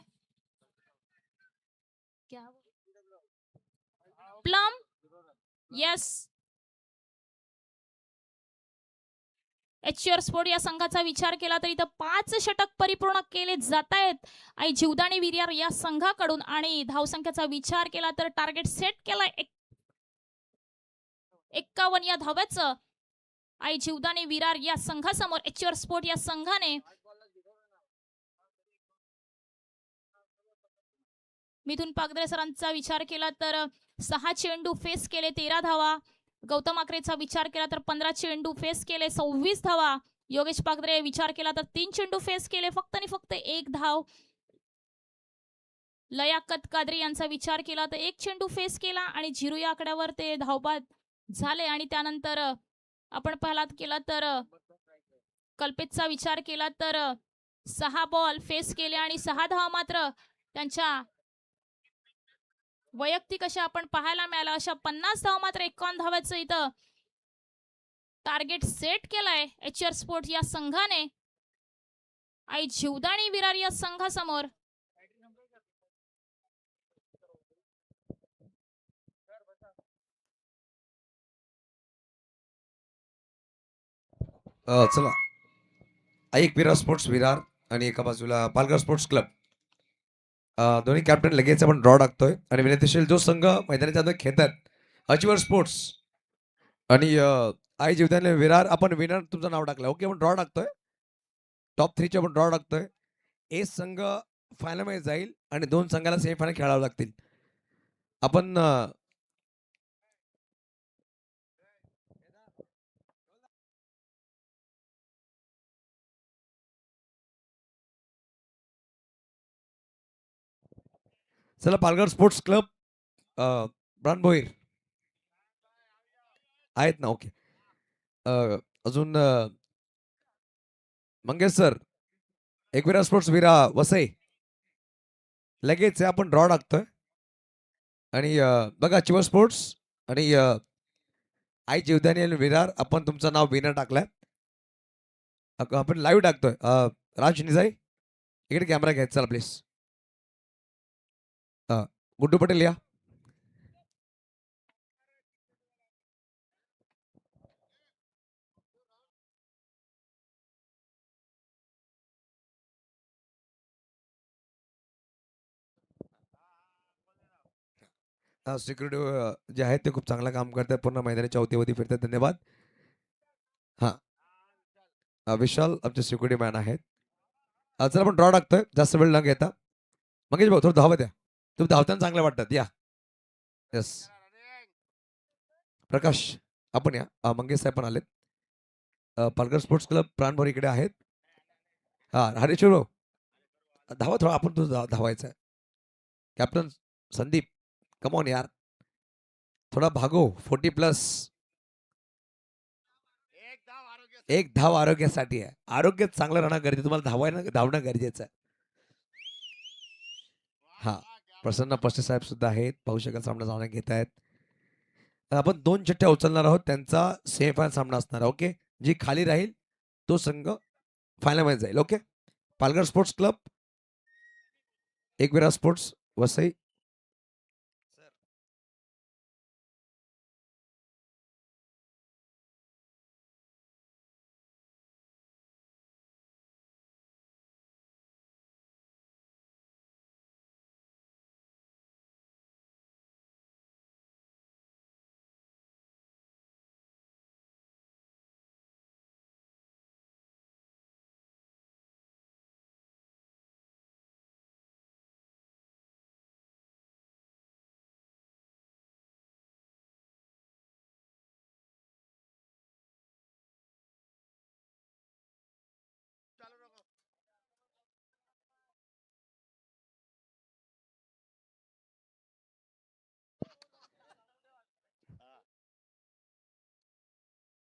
plum yes. HR sport या संघाचा विचार केला तर इथं 5 षटक परिपूर्ण केले जात आहेत आणि जीवदानी विरार या संघाकडून. आणि धावसंख्येचा विचार केला तर टार्गेट सेट केलाय 51 या धाव्याचं आई जीवदानी विरार या संघासमोर. एचआर स्पोर्ट या संघाने मिथुन पागदरे सरांचा विचार केला तर 6 चेंडू फेस केले 13 धावा. गौतम आकरेचा विचार केला तर 15 चेंडू फेस केले 26 धावा. योगेश पागदरे विचार केला तर 3 चेंडू फेस केले फक्त आणि फक्त 1 धाव. लयाकत कादरी यांचा विचार केला तर 1 चेंडू फेस केला आणि 0 या आकड्यावर ते धावबाद झाले. आणि त्यानंतर आपण पाहलात केला तर कल्पेशचा विचार केला तर 6 बॉल फेस केले आणि 6 धावा मात्र त्यांच्या वैयक्तिक अशा आपण पाहायला मिळाला. अशा 50 धावा मात्र 51 धावाचं इथं टार्गेट सेट केलाय एचआर स्पोर्ट या संघाने आई जीवदानी विरार या संघासमोर. चला, एक विरार स्पोर्ट्स विरार आणि एका बाजूला पालघर स्पोर्ट्स क्लब, दोन्ही कॅप्टन लगेच आपण ड्रॉ टाकतोय. आणि विनंतीशील जो संघ मैदानाच्या आत खेळतात अचिवर स्पोर्ट्स आणि आई जीवदानी विरार, आपण विनर तुमचं नाव टाकलं. ओके, आपण ड्रॉ टाकतोय. टॉप 3 चे आपण ड्रॉ टाकतोय. एक संघ फायनल मध्ये जाईल आणि 2 संघाला सेमीफायनल खेळावं लागतील. आपण चला, Palghar sports club brand Bhoir आहेत ना. ओके, अजून मंगेश सर, एकविरा स्पोर्ट्स विरा वसई, लगेच आपण ड्रॉ टाकतोय. आणि बघा चिवर स्पोर्ट्स आणि आई जीवदानी आणि विरार, आपण तुमचं नाव विनर टाकलंय. आपण लाईव्ह टाकतोय. राज निजाई, इकडे कॅमेरा घ्यायचा चला प्लीज. गुड्डू पटेल या. सिक्युरिटी जे आहेत ते खूप चांगलं काम करतात, पूर्ण मैदानाच्या अवतीभोवती फिरतात. धन्यवाद. हा, विशाल आमचे सिक्युरिटी मॅन आहेत. चला आपण ड्रॉ टाकतोय जास्त वेळ न घेता. मंगेश भाऊ थोडं धावत या, तुम्ही धावताना चांगलं वाटतात या. येस प्रकाश, आपण या. मंगेश साहेब पण आलेत. पालघर स्पोर्ट्स क्लब प्राणभर इकडे आहेत. हा हरेश्वर भाऊ धावा थोडा, आपण तुझं धावायचं आहे. कॅप्टन संदीप, कमॉन यार, थोडा भागो. 40+. एक धाव आरोग्यासाठी आहे. आरोग्य चांगलं राहणं गरजेचं, तुम्हाला धावणं गरजेचं आहे. हा, प्रसन्न पष्टे साहेब सुद्धा आहेत, पाहू शकाल सामना जाऊन घेत आहेत. आपण 2 चिठ्ठ्या उचलणार आहोत, त्यांचा सेमीफायनल सामना असणार आहे. ओके, जी खाली राहील तो संघ फायनल मध्ये जाईल. Okay, Palghar sports club, Ekvira sports Vasai.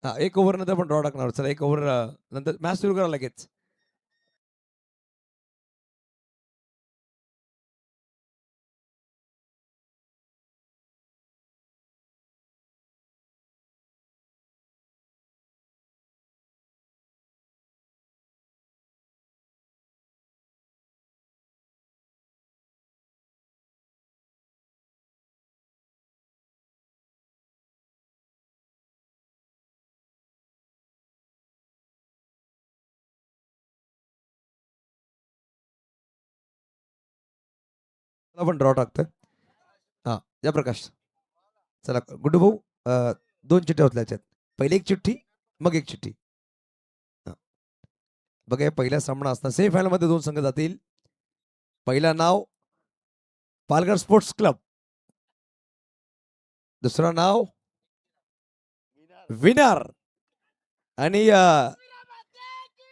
हा, 1 ओव्हर नंतर पण ड्रॉ टाकणार. चला 1 ओव्हर नंतर मॅच सुरू करा लगेच. आपण ड्रॉ टाकतोय. हा, या प्रकाश. चला गुड्डू भाऊ, 2 चिठ्ठ्या होतल्या याच्यात. पहिली एक चिठ्ठी, मग एक चिठ्ठी. हा. बघा, पहिला सामना असणार सेमीफायनल मध्ये 2 संघ जातील. पहिला नाव पालघर स्पोर्ट्स क्लब, दुसरं नाव विनर. आणि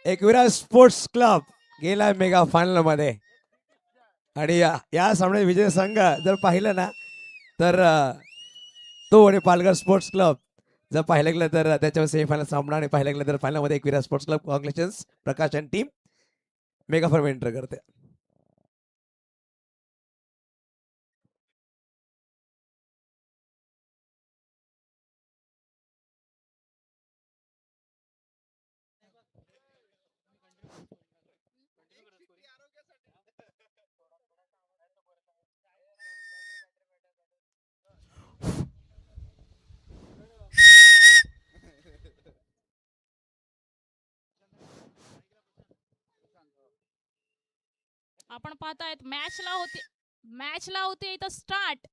एकविरा स्पोर्ट्स क्लब गेला मेगा फायनल मध्ये. आणि या सामन्यात विजय संघ जर पाहिलं ना, तर तो आणि पालघर स्पोर्ट्स क्लब जर पाहिलं गेलं तर त्याच्यावर सेमीफायनल सामना, आणि पाहिलं गेलं तर फायनल मध्ये एकविरा स्पोर्ट्स क्लब. कॉंग्रॅच्युलेशन्स प्रकाश आणि टीम, मेगा फॉर्म एंटर करते. आपण पाहतायत मॅचला होते इथं स्टार्ट.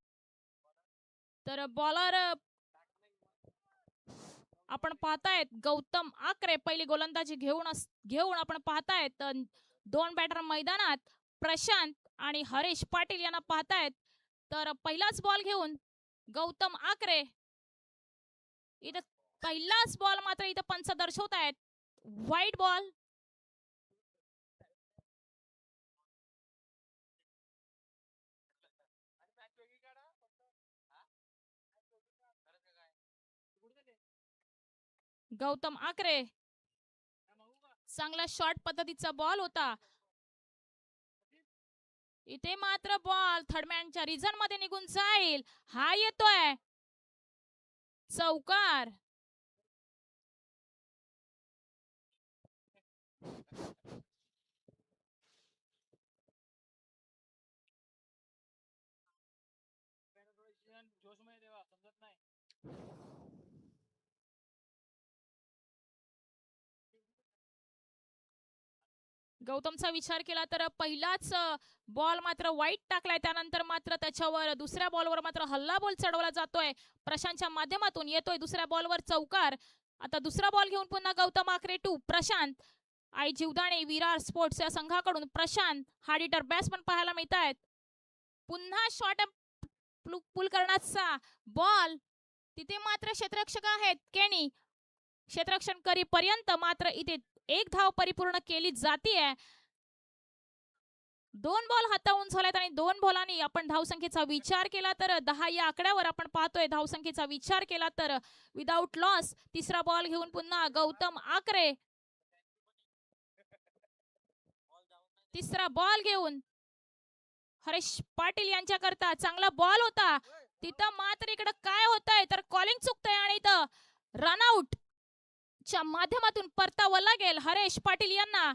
तर बॉलर आपण पाहतायत गौतम आकरे पहिली गोलंदाजी घेऊन आपण पाहतायत 2 बॅटर मैदानात, प्रशांत आणि हरीश पाटील यांना पाहतायत. तर पहिलाच बॉल घेऊन गौतम आकरे, इथं पहिलाच बॉल मात्र इथं पंच दर्शवत आहेत व्हाईट बॉल. गौतम आकरे चांगला शॉर्ट पद्धतीचा बॉल होता. इथे मात्र बॉल थर्डमॅनच्या रिझन मध्ये निघून जाईल. हा येतोय चौकार. गौतमचा विचार केला तर पहिलाच बॉल मात्र वाईट टाकलाय. त्यानंतर मात्र त्याच्यावर दुसऱ्या बॉलवर मात्र हल्ला बॉल चढवला जातोय. प्रशांतच्या माध्यमातून येतोय दुसऱ्या बॉलवर चौकार. आता दुसरा बॉल घेऊन पुन्हा गौतम आकरे टू प्रशांत. आई जीवदाणे विरार स्पोर्ट्स या संघाकडून प्रशांत हार्ड हिटर बॅट्समन पाहायला मिळत आहेत. पुन्हा शॉर्ट पुल करण्याचा बॉल. तिथे मात्र क्षेत्ररक्षक आहेत केनी. क्षेत्ररक्षण करीपर्यंत मात्र इथे एक धाव परिपूर्ण केली जातीये. 2 बॉल हातावून झालेत आणि 2 बॉलांनी आपण धावसंख्येचा विचार केला तर 10 या आकड्यावर आपण पाहतोय. धावसंख्येचा विचार केला तर विदाउट लॉस तिसरा बॉल घेऊन पुन्हा गौतम आकरे. तिसरा बॉल घेऊन हरेश पाटील यांच्याकरता चांगला बॉल होता. तिथं मात्र इकडे काय होतंय तर कॉलिंग चुकतंय आणि इथं रनआउट च्या माध्यमातून परतावं लागेल हरेश पाटील यांना.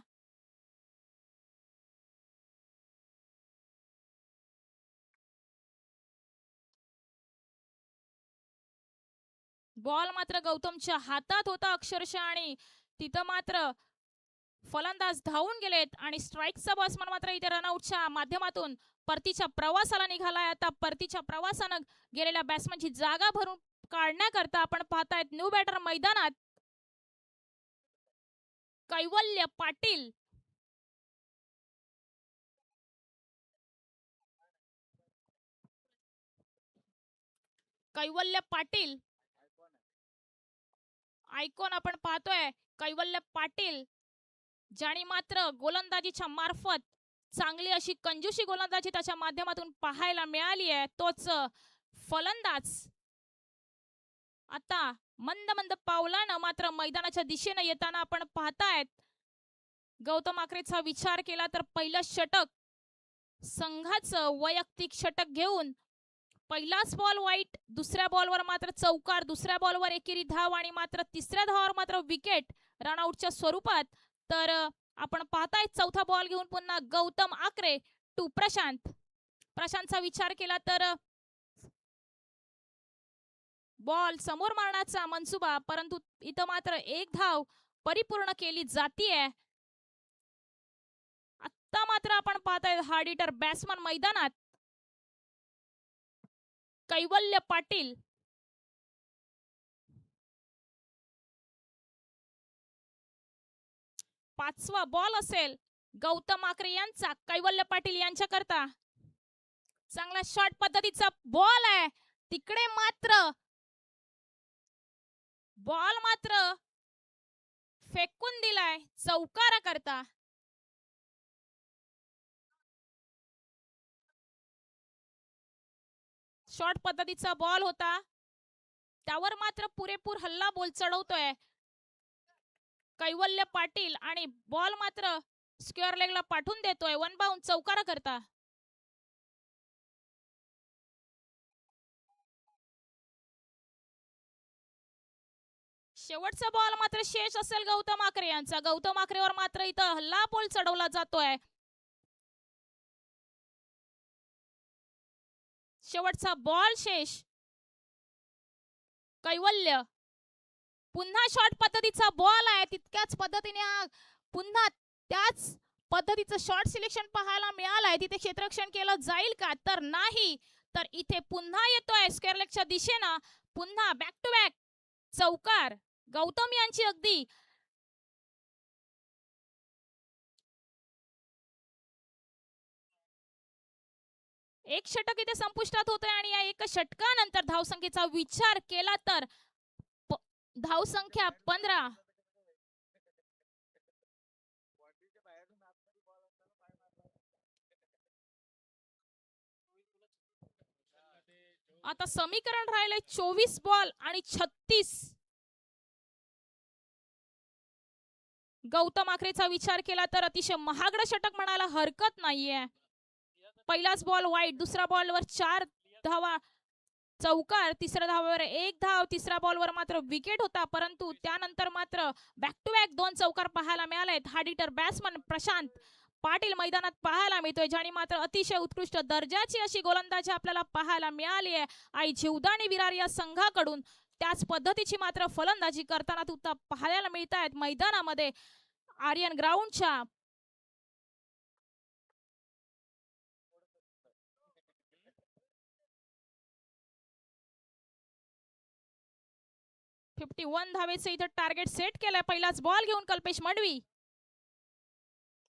बॉल मात्र गौतमच्या हातात होता अक्षरशः आणि तिथं मात्र फलंदाज धावून गेलेत आणि स्ट्राईकचा बॅट्समन मात्र इथे रनआउटच्या माध्यमातून परतीच्या प्रवासाला निघालाय. आता परतीच्या प्रवासानं गेलेल्या बॅट्समनची जागा भरून काढण्याकरता आपण पाहतायत न्यू बॅटर मैदानात कैवल्य पाटील. कैवल्य पाटील आयकॉन आपण पाहतोय. कैवल्य पाटील ज्याने मात्र गोलंदाजीच्या मार्फत चांगली अशी कंजूशी गोलंदाजी त्याच्या माध्यमातून पाहायला मिळाली आहे. तोच फलंदाज आता मंद मंद पावलानं मात्र मैदानाच्या दिशेनं येताना आपण पाहतायत. गौतम आकरेचा विचार केला तर पहिलं षटक संघाचं वैयक्तिक षटक घेऊन पहिलाच बॉल वाईट. दुसऱ्या बॉलवर मात्र चौकार. दुसऱ्या बॉलवर एकेरी धाव आणि मात्र तिसऱ्या धावावर मात्र विकेट रनआउटच्या स्वरूपात. तर आपण पाहताय चौथा बॉल घेऊन पुन्हा गौतम आकरे टू प्रशांत. प्रशांतचा विचार केला तर बॉल समोर मारण्याचा मनसुबा परंतु इथं मात्र एक धाव परिपूर्ण केली जातीये. आता मात्र आपण पाहताय हार्ड हिटर बॅट्समन मैदानात कैवल्य पाटील. पाचवा बॉल असेल गौतम आकरे यांचा कैवल्य पाटील यांच्याकरता. चांगला शॉर्ट पद्धतीचा बॉल आहे. तिकडे मात्र बॉल मात्र फेकून दिलाय चौकारा करता. शॉर्ट पद्धतीचा बॉल होता. त्यावर मात्र पुरेपूर हल्ला बॉल चढवतोय कैवल्य पाटील आणि बॉल मात्र स्क्वेअर लेगला पाठवून देतोय. 1 बाउंड चौकारा करता. शेवटचा बॉल मात्र शेष असेल गौतम आकरे यांचा. गौतम आकरेवर मात्र इथं हल्ला बॉल चढवला जातोय. शेवटचा बॉल शेष. कैवल्य पुन्हा शॉर्ट पद्धतीचा बॉल आहे. तितक्याच पद्धतीने पुन्हा त्याच पद्धतीचं शॉर्ट सिलेक्शन पाहायला मिळालंय. तिथे क्षेत्ररक्षण केलं जाईल का तर नाही. तर इथे पुन्हा येतोय स्क्वेअर लेगच्या दिशेनं. पुन्हा बॅक टू बॅक चौकार गौतम यांची. अगदी एक षटक इथे संपुष्टात होतोय आणि या एका षटकानंतर धावसंख्येचा विचार केला तर धावसंख्या 15. आता समीकरण राहिले 24 बॉल आणि 36 गौतम आखरेचा विचार केला तर अतिशय महागडं षटक म्हणायला हरकत नाहीये. पहिलाच बॉल वाईट, दुसऱ्या बॉलवर 4 धावा, चौकार, तिसऱ्या धावावर 1 धाव, तिसऱ्या बॉलवर मात्र विकेट होता. परंतु त्यानंतर मात्र बॅक टू बॅक 2 चौकार पाहायला मिळालेत. Hard hitter batsman Prashant Patil मैदानात पाहायला मिळतोय, ज्याने मात्र अतिशय उत्कृष्ट दर्जाची अशी गोलंदाजी आपल्याला पाहायला मिळाली आहे. आई जीवदानी विरार या संघाकडून त्याच पद्धतीची मात्र फलंदाजी करताना तुता पाहायला मिळत आहेत मैदानामध्ये आर्यन ग्राउंडच्या. फिफ्टी 51 धावेचं इथं टार्गेट सेट केलंय. पहिलाच बॉल घेऊन कल्पेश मंडवी.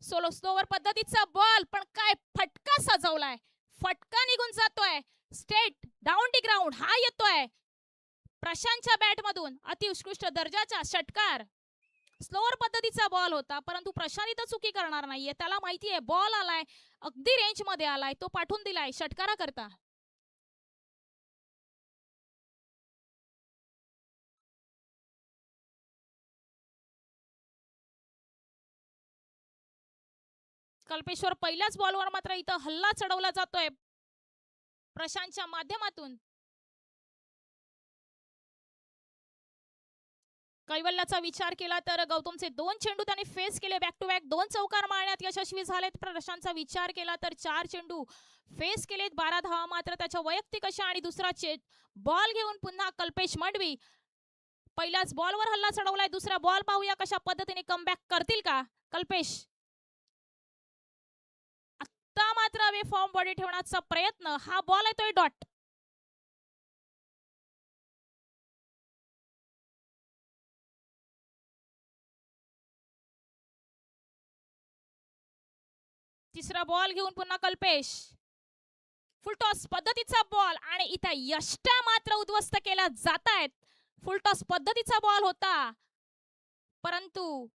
सोलो स्लोवर पद्धतीचा बॉल, पण काय फटका सजवलाय, फटका निघून जातोय. स्ट्रेट डाऊन टी ग्राउंड हा येतोय प्रशांतच्या बॅट मधून. अति उत्कृष्ट दर्जाचा षटकार. स्लोअर पद्धतीचा बॉल होता, परंतु प्रशांत इथं चुकी करणार नाहीये. त्याला माहितीये बॉल आलाय, अगदी रेंज मध्ये आलाय, तो पाठवून दिलाय षटकारा करता. कल्पेश्वर पहिल्याच बॉलवर मात्र इथं हल्ला चढवला जातोय प्रशांतच्या माध्यमातून. कैवल्याचा विचार केला तर गौतमचे 2 चेंडू त्यांनी फेस केले. बॅक टू बॅक 2 चौकार मारण्यात यशस्वी झालेत. प्रशांतचा विचार केला तर 4 चेंडू फेस केलेत. 12 धावा मात्र त्याच्या वैयक्तिक अशा. आणि दुसरा बॉल घेऊन पुन्हा कल्पेश मंडवी. पहिल्याच बॉलवर हल्ला चढवलाय. दुसरा बॉल पाहूया कशा पद्धतीने कमबॅक करतील का कल्पेश. आता मात्र वे फॉर्म बॉडी ठेवण्याचा प्रयत्न. हा बॉल येतोय डॉट. तिसरा बॉल घेऊन पुन्हा कल्पेश. फुलटॉस पद्धतीचा बॉल आणि इथं यष्टा मात्र उद्ध्वस्त केल्या जात आहेत. फुलटॉस पद्धतीचा बॉल होता, परंतु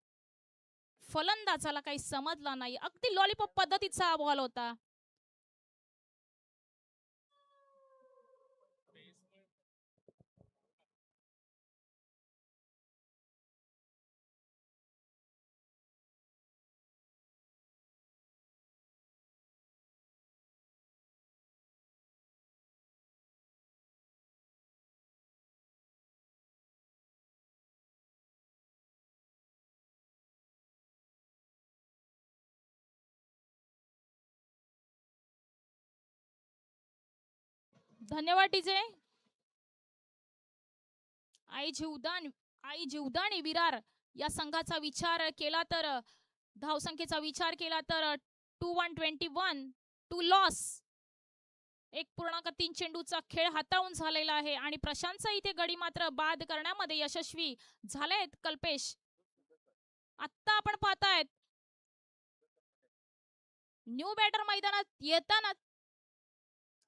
फलंदाजाला काही समजला नाही. अगदी लॉलीपॉप पद्धतीचा बॉल होता. धन्यवाद डीजे. आई जीवदानी विरार या संघाचा विचार केला तर धावसंख्येचा विचार केला तर 2121 टू लॉस. 1.3 चेंडूचा खेळ हाताळून झालेला आहे. आणि प्रशांतचा इथे गडी मात्र बाद करण्यामध्ये यशस्वी झालेत कल्पेश. आता आपण पाहतायत न्यू बॅटर मैदानात येताना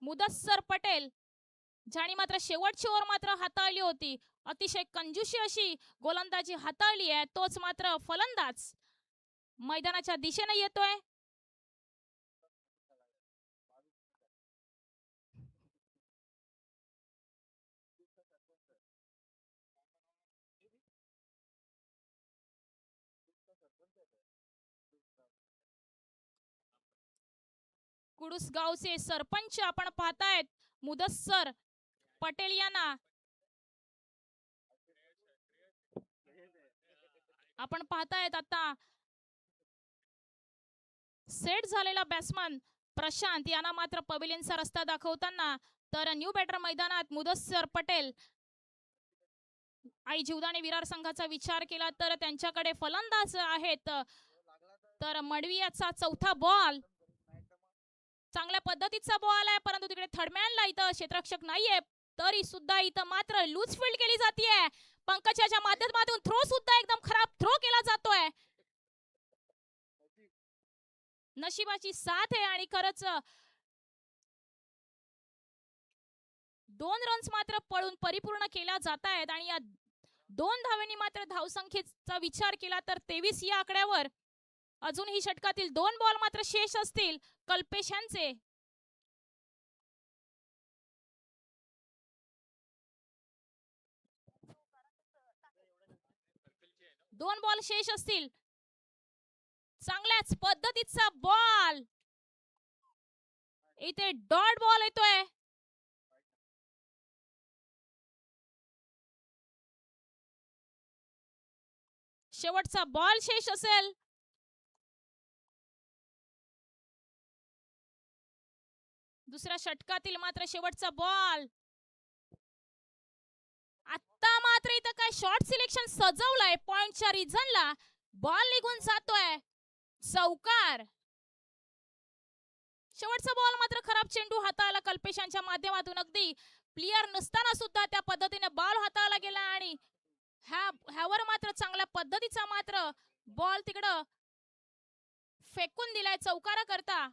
मुदस्सर पटेल, ज्याने मात्र शेवटची ओव्हर मात्र हाताळली होती. अतिशय कंजूसी अशी गोलंदाजी हाताळली आहे. तोच मात्र फलंदाज मैदानाच्या दिशेने येतोय. कुडूस गावचे सरपंच आपण पाहतायत मुदस्सर पटेल यांना. आपण पाहतायत आता सेट झालेला बॅट्समन प्रशांत यांना मात्र पवेलियनचा रस्ता दाखवताना. तर न्यू बॅटर मैदानात मुदस्सर पटेल. आई जीवदानी विरार संघाचा विचार केला तर त्यांच्याकडे फलंदाज आहेत. तर मडवी याचा चौथा बॉल, चांगल्या पद्धतीचा बॉल आहे, परंतु तिकडे थर्डमॅनला इथं क्षेत्ररक्षक नाहीये. तरी सुद्धा इथं मात्र लूज फील्ड केली जाते. पंकजाच्या माध्यमातून थ्रो सुद्धा एकदम खराब थ्रो केला जातोय. नशिबाची साथ आहे आणि खरंच 2 रन्स मात्र पळून परिपूर्ण केल्या जात आहेत. आणि या 2 धावेंनी मात्र धावसंख्येचा विचार केला तर 23 या आकड्यावर अजूनही षटकातील 2 बॉल मात्र शेष असतील कल्पेश यांचे. 2 बॉल शेष असतील चांगल्याच पद्धतीचा बॉल, इथे डॉट बॉल येतोय. शेवटचा बॉल शेष असेल. दुसऱ्या षटकातील मात्र शेवटचा बॉल. आता मात्र इथं काय शॉर्ट सिलेक्शन सजवलंय पॉइंटच्या रिझनला. बॉल निघून जातोय. चौकार. शेवटचा बॉल मात्र खराब चेंडू हाताळला कल्पेशांच्या माध्यमातून. अगदी प्लेयर नसताना सुद्धा त्या पद्धतीने बॉल हाताळला गेला आणि ह्यावर मात्र चांगल्या पद्धतीचा मात्र बॉल तिकडं फेकून दिलाय चौकारा करता.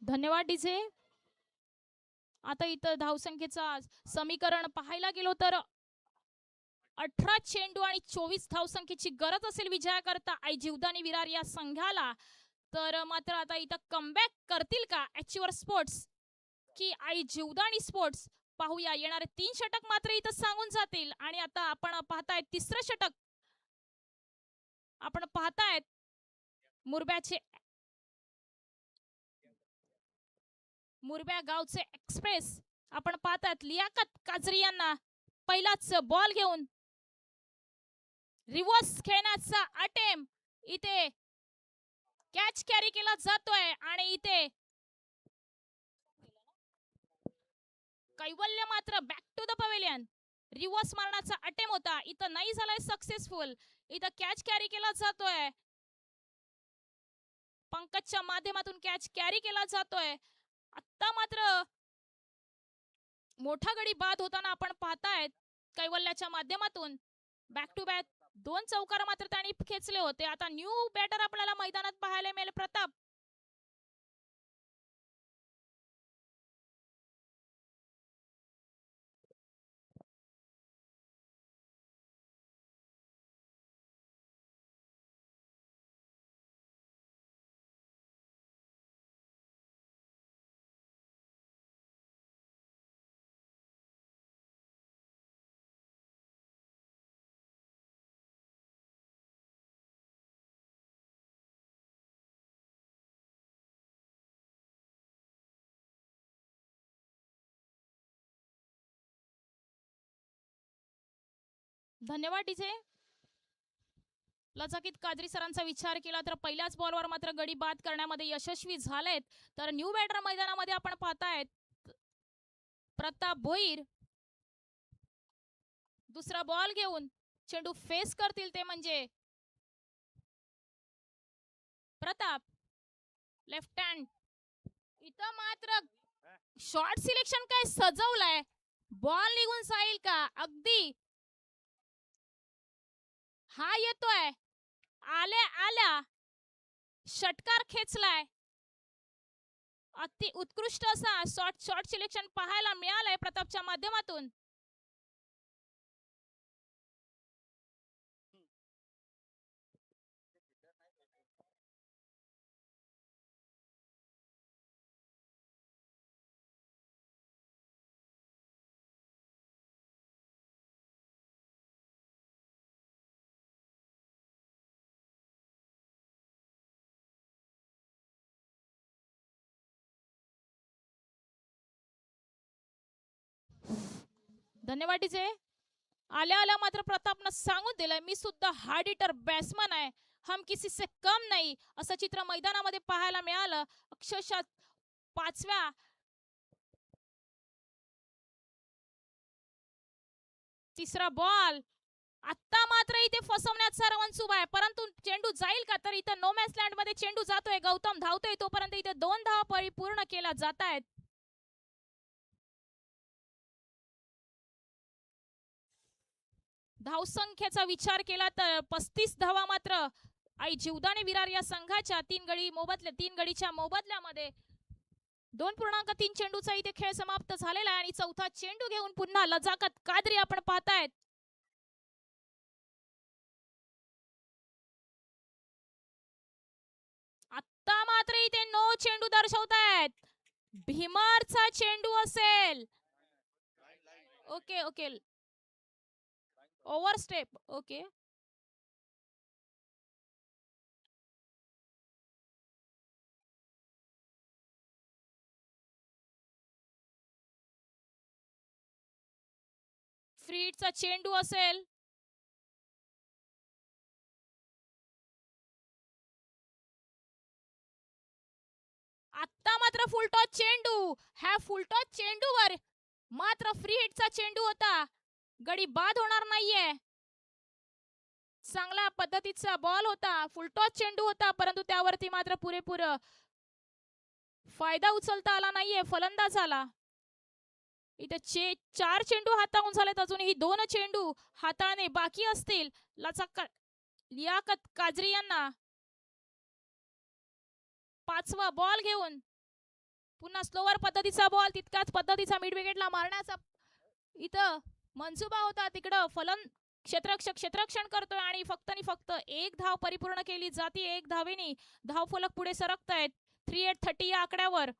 धन्यवाद डीजे. आता इथं धावसंख्येचा समीकरण पाहायला गेलो तर 18 चेंडू आणि 24 धावसंख्येची गरज असेल विजयाकरता आई जीवदानी विरार या संघाला. तर मात्र आता इथं कमबॅक करतील का अचिव्हर स्पोर्ट्स की आई जीवदानी स्पोर्ट्स, पाहूया. येणारे 3 षटक मात्र इथं सांगून जातील. आणि आता आपण पाहताय तिसरं षटक आपण पाहतायत मुरब्या गावचे एक्सप्रेस. आपण पाहतात लियाकत काजरी यांना पहिलाच बॉल घेऊन रिव्हर्स खेळण्याचा अटेम्प्ट. इथे कॅच कॅरी केला जातोय आणि इथे कैवल्य मात्र back to the pavilion. Reverse मारण्याचा अटेम्प्ट होता, इथं नाही झालाय सक्सेसफुल. इथं कॅच कॅरी केला जातोय. पंकजच्या माध्यमातून कॅच कॅरी केला जातोय. आता मात्र मोठा गडी बाद होताना आपण पाहतायत कैवल्याच्या माध्यमातून. बॅक टू बॅक 2 चौकार मात्र त्यांनी खेचले होते. आता न्यू बॅटर आपल्याला मैदानात पाहायला मिळेल प्रताप. धन्यवाद डीजे. लजाकित कादरी सरांचा विचार केला तर पहिल्याच बॉलवर मात्र गडी बाद करण्यामध्ये यशस्वी झालेत. तर न्यू बॅटर मैदानामध्ये आपण पाहतायत प्रताप भोईर. दुसरा बॉल घेऊन चेंडू फेस करतील ते म्हणजे प्रताप. Left hand. इथं मात्र शॉर्ट सिलेक्शन काय सजवलंय. बॉल निघून जाईल का. अगदी हा येतोय. आल्या षटकार खेचलाय. अति उत्कृष्ट असा शॉर्ट सिलेक्शन पाहायला मिळालंय प्रतापच्या माध्यमातून. धन्यवाद डीजे. आल्या मात्र प्रतापनं सांगून दिलंय मी सुद्धा हार्ड हिटर बॅट्समन आहे, हम किसी से कम नाही, असं चित्र मैदानामध्ये पाहायला मिळालं. अक्षरशः 5व्या तिसरा बॉल. आता मात्र इथे फसवण्याचा रवंच उभा आहे, परंतु चेंडू जाईल का. तर इथं नो मॅच लँड मध्ये चेंडू जातोय. गौतम धावतोय तोपर्यंत इथे 2 धावा परिपूर्ण केल्या जात आहेत. धावसंख्येचा विचार केला तर 35 धावा मात्र आई जीवदानी विरार या संघाच्या तीन गडीच्या मोबदल्यामध्ये 2.3 चेंडूचा इथे खेळ समाप्त झालेला आहे आणि चौथा चेंडू घेऊन पुन्हा लजाकत कादरी आपण पाहतायत. आता मात्र इथे नो चेंडू दर्शवतायत. भीमरचा चेंडू असेल. Okay okay overstep. Okay फ्रीडचा चेंडू असेल. आता मात्र फुलटॉस चेंडू. ह्या फुलटॉस चेंडूवर मात्र फ्री हिटचा चेंडू होता. गडी बाद होणार नाहीये. चांगल्या पद्धतीचा बॉल होता. फुलटॉस चेंडू होता परंतु त्यावरती मात्र पुरेपूर फायदा उचलता आला नाहीये फलंदाजाला. इथे 4 चेंडू हाताळून झालेत. अजूनही 2 चेंडू हाताळणे बाकी असतील लियाकत काजरी यांना. 5वा बॉल घेऊन पुन्हा स्लोवर पद्धतीचा बॉल तितकाच पद्धतीचा मिड विकेटला मारण्याचा इथं मनसुबा होता. तिकडं क्षेत्ररक्षण करतोय आणि फक्त 1 धाव परिपूर्ण केली जाते. 1 धावेनी धावफलक पुढे सरकतायत 3830 या आकड्यावर.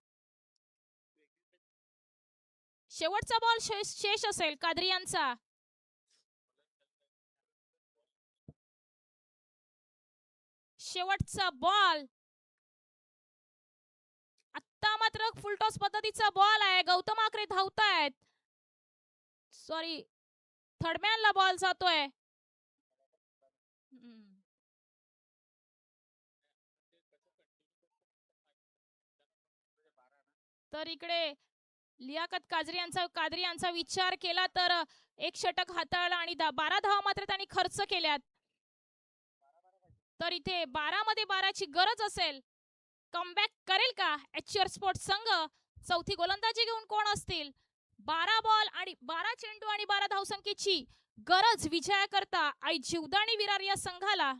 शेवटचा बॉल शेष असेल कादरी यांचा. शेवटचा बॉल. आता मात्र फुलटॉस पद्धतीचा बॉल आहे. गौतम आकरे धावतायत. सॉरी थर्डमॅनला बॉल जातोय. तर इकडे लियाकत कादरी यांचा विचार केला तर 1 षटक हाताळला आणि 12 धावा मात्र त्यांनी खर्च केल्यात. तर इथे 12 मध्ये 12ची गरज असेल. कमबॅक करेल का एचआर स्पोर्ट्स संघ? चौथी गोलंदाजी घेऊन कोण असतील? 12 बॉल आणि 12 चेंडू आणि 12 धावसंख्येची गरज विजयाकरता आई जीवदानी विरार या संघाला.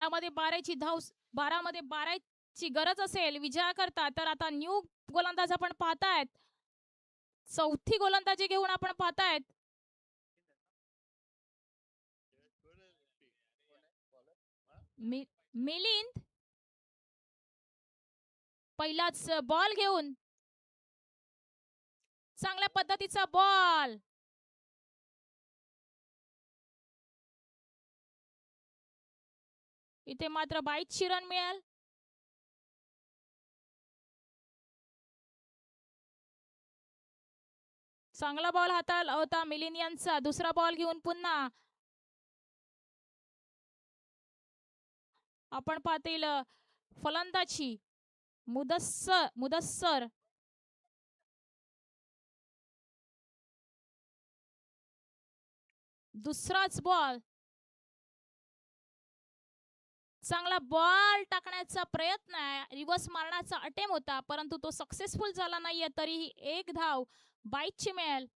मध्ये 12ची गरज असेल विजयाकरता. तर आता न्यू गोलंदाज आपण पाहतायत. चौथी गोलंदाजी घेऊन आपण पाहतायत. मिलिंद पहिलाच बॉल घेऊन चांगल्या पद्धतीचा बॉल. इथे मात्र 22 रन मिळेल. चांगला बॉल हाताळला होता मिलिंद यांचा. दुसरा बॉल घेऊन पुन्हा आपण पाहतील फलंदाजी मुदस्सर. दुसराच बॉल. चांगला बॉल टाकण्याचा प्रयत्न आहे. रिव्हर्स मारण्याचा अटेम्प्ट होता परंतु तो सक्सेसफुल झाला नाहीये. तरीही 1 धाव 22ची मिळेल.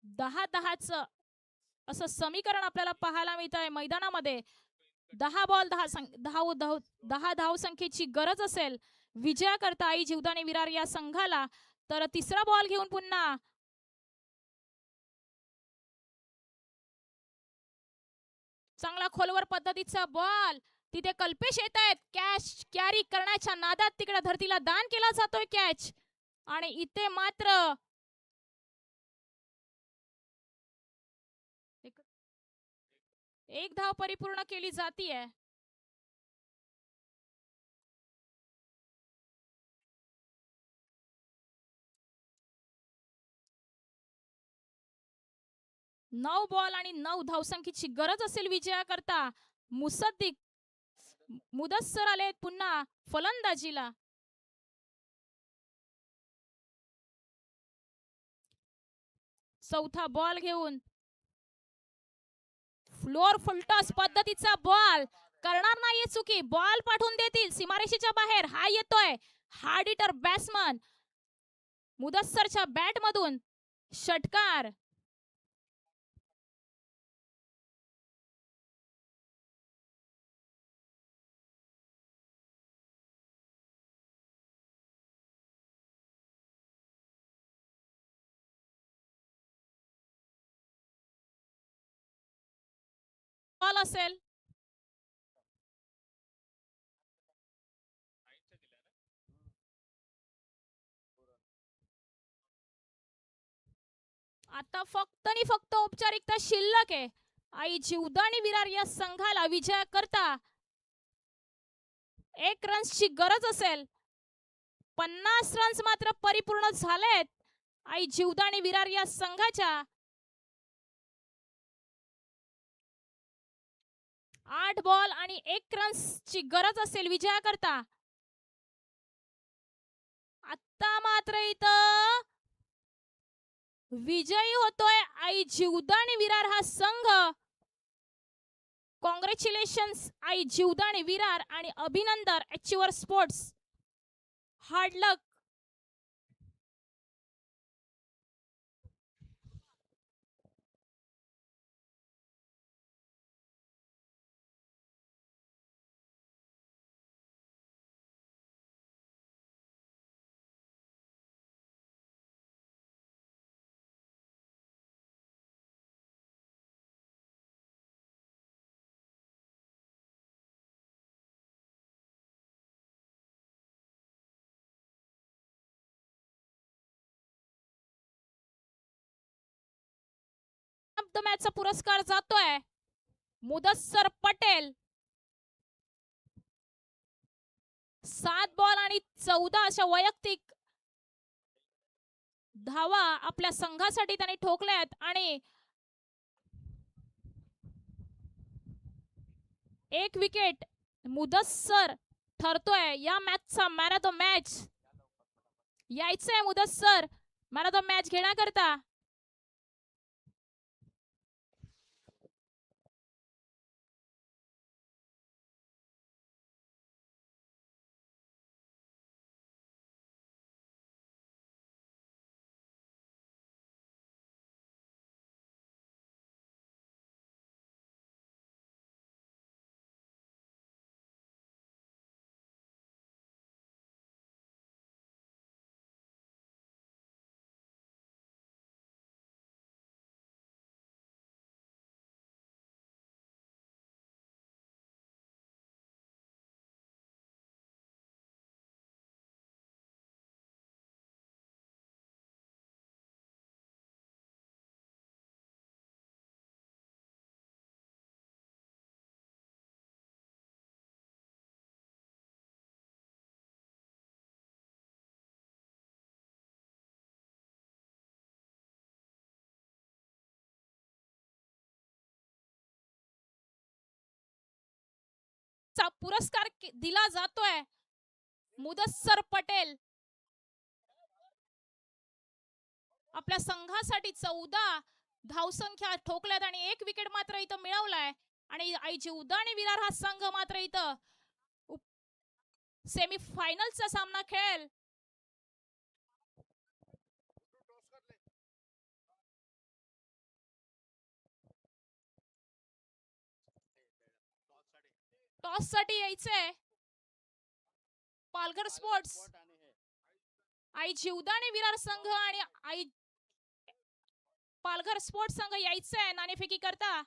दहा 10चं असं समीकरण आपल्याला पाहायला मिळत आहे मैदानामध्ये. 10 बॉल 10 धावसंख्येची गरज असेल विजयाकरता आई जीवदानी विरार या संघाला. तर तिसरा बॉल घेऊन पुन्हा चांगला खोलवर पद्धतीचा बॉल, तिथे कल्पेश येत आहेत, कॅच कॅरी करण्याच्या नादात तिकडे धरतीला दान केला जातोय कॅच. आणि इथे मात्र एक धाव परिपूर्ण केली जातीये. नऊ बॉल आणि 9 धावसंख्येची गरज असेल विजयाकरता. मुदस्सर आले पुन्हा फलंदाजीला. चौथा बॉल घेऊन फ्लोअर फुलटॉस पद्धतीचा बॉल, करणार नाहीये चुकी, बॉल पाठवून देतील सीमारेषेच्या बाहेर. हा येतोय हार्ड हिटर बॅट्समन, मुदस्सरच्या बॅट मधून षटकार. बॉल असेल. आता फक्त आणि फक्त औपचारिकता शिल्लक आहे. आई जीवदानी विरार या संघाला विजय करता 1 रन्सची गरज असेल. 50 रन्स मात्र परिपूर्ण झालेत आई जीवदानी विरार या संघाच्या. 8 बॉल आणि 1 रन्सची गरज असेल विजयाकरता. आता मात्र इथं विजयी होतोय आई जीवदानी विरार हा संघ. कॉंग्रॅच्युलेशन्स आई जीवदानी विरार आणि अभिनंदन अचिव्हर स्पोर्ट्स. हार्ड लक. मॅचचा पुरस्कार जातोय मुदस्सर पटेल. 7 बॉल आणि 14 अशा वैयक्तिक धावा आपल्या संघासाठी त्यांनी ठोकल्यात आणि 1 विकेट मुदस्सर ठरतोय या मॅचचा मॅन ऑफ द मॅच. यायचंय Mudassar man of the match घेण्याकरता. चा पुरस्कार दिला जातोय मुदस्सर पटेल. आपल्या संघासाठी 14 धावसंख्या ठोकल्यात आणि 1 विकेट मात्र इथं मिळवलाय. आणि आई जीवदानी विरार हा संघ मात्र इथं सेमी फायनलचा सामना खेळेल. टॉस साठी यायचंय पालघर स्पोर्ट्स. आई जीवदानी विरार संघ आणि आई पालघर स्पोर्ट्स संघ यायचंय नाणेफेकी करता.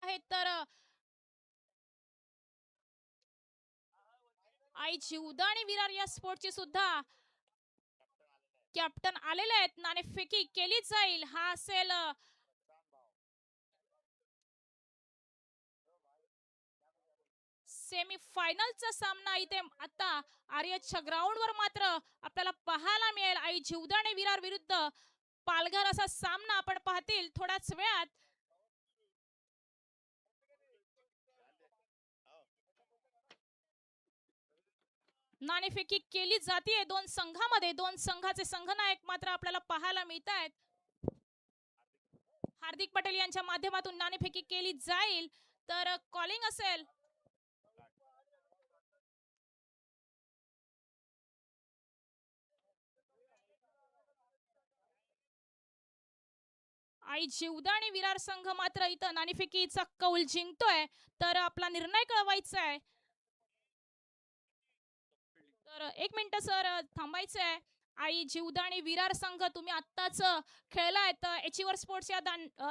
आहे तर आई जीवदाणी विरार या स्पोर्टची सुद्धा कॅप्टन आलेले आहेत. नाणेफेकी केली जाईल. हा असेल सेमी फायनलचा सामना. इथे आता आर्यच्या ग्राउंडवर मात्र आपल्याला पाहायला मिळेल आई जीवदाणी विरार विरुद्ध पालघर असा सामना आपण पाहतील थोड्याच वेळात. नाणेफेकी केली जाते दोन संघामध्ये. दोन संघाचे संघनायक मात्र आपल्याला पाहायला मिळत आहेत. हार्दिक पटेल यांच्या माध्यमातून नाणेफेकी केली जाईल तर कॉलिंग असेल. आई जीवदाणी विरार संघ मात्र इथं नाणेफेकीचा कौल जिंकतोय तर आपला निर्णय कळवायचा आहे. तर 1 मिनिट सर थांबायचं आहे. आई जीवदाणी विरार संघ तुम्ही आत्ताच खेळलाय तर एचीवर स्पोर्ट्स या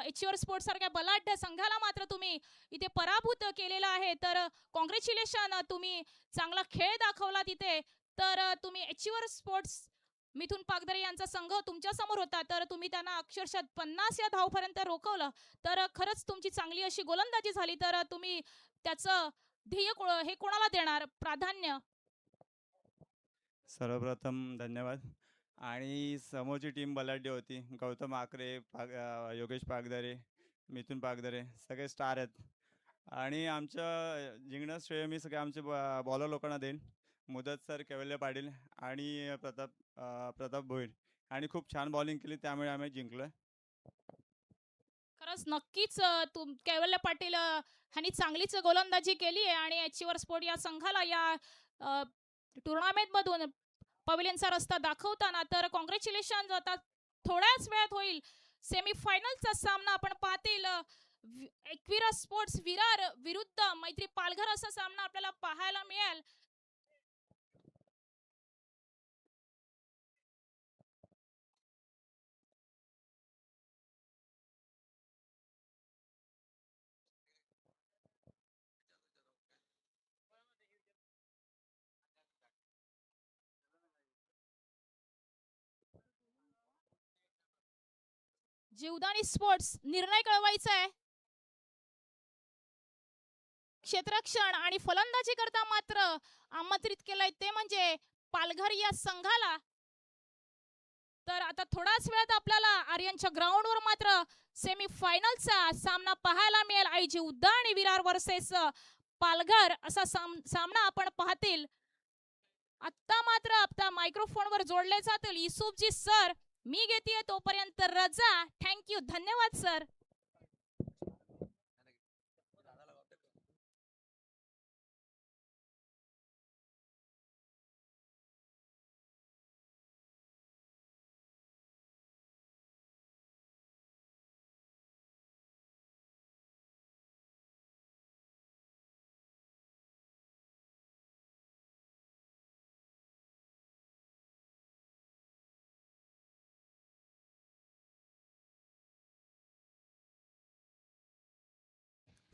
एचीवर स्पोर्ट्स सारख्या बलाढ्य संघाला मात्र तुम्ही इथे पराभूत केलेला आहे. तर कॉंग्रॅच्युलेशन, तुम्ही चांगला खेळ दाखवला तिथे. तर तुम्ही एचीवर स्पोर्ट्स मिथुन पागदरे यांचा संघ तुमच्या समोर होता तर तुम्ही त्यांना अक्षरशः 50 या धावपर्यंत रोखवलं. तर खरंच तुमची चांगली अशी गोलंदाजी झाली. तर तुम्ही त्याचं ध्येय हे कोणाला देणार प्राधान्य? सर्वप्रथम धन्यवाद. आणि समोरची टीम बलाढ्य होती. गौतम आकरे, योगेश पागदरे, मिथुन पागदरे सगळे स्टार आहेत. आणि आमच्या जिंकण्याचं श्रेय मी सगळे आमचे बॉलर लोकांना देईन. मुदत सर, कैवल्य पाटील आणि प्रताप भोईर आणि खूप छान बॉलिंग केली त्यामुळे आम्ही जिंकलोय. खरंच नक्कीच कैवल्य पाटील ह्यांनी चांगलीच गोलंदाजी केली आहे आणि एचीवर स्पोर्ट या संघाला या टुर्नामेंट मधून पवेलियनचा रस्ता दाखवताना तर कॉंग्रॅच्युलेशन. आता थोड्याच वेळात होईल सेमी फायनलचा सामना. आपण पाहतील एकविरा स्पोर्ट्स विरार विरुद्ध मैत्री पालघर असा सामना आपल्याला पाहायला मिळेल. जीवदानी स्पोर्ट्स निर्णय कळवायचा आहे. क्षेत्ररक्षण आणि फलंदाजी करता मात्र आमंत्रित केलंय ते म्हणजे पालघर या संघाला. तर आता थोड्याच वेळात आपल्याला आर्यनच्या ग्राउंडवर मात्र सेमी फायनलचा सामना पाहायला मिळेल. आई जीवदाणी विरार वर्सेस पालघर असा सामना आपण पाहतील. आता मात्र आता मायक्रोफोनवर जोडले जातील युसुफजी सर. मी घेते तोपर्यंत रजा. थँक्यू, धन्यवाद सर.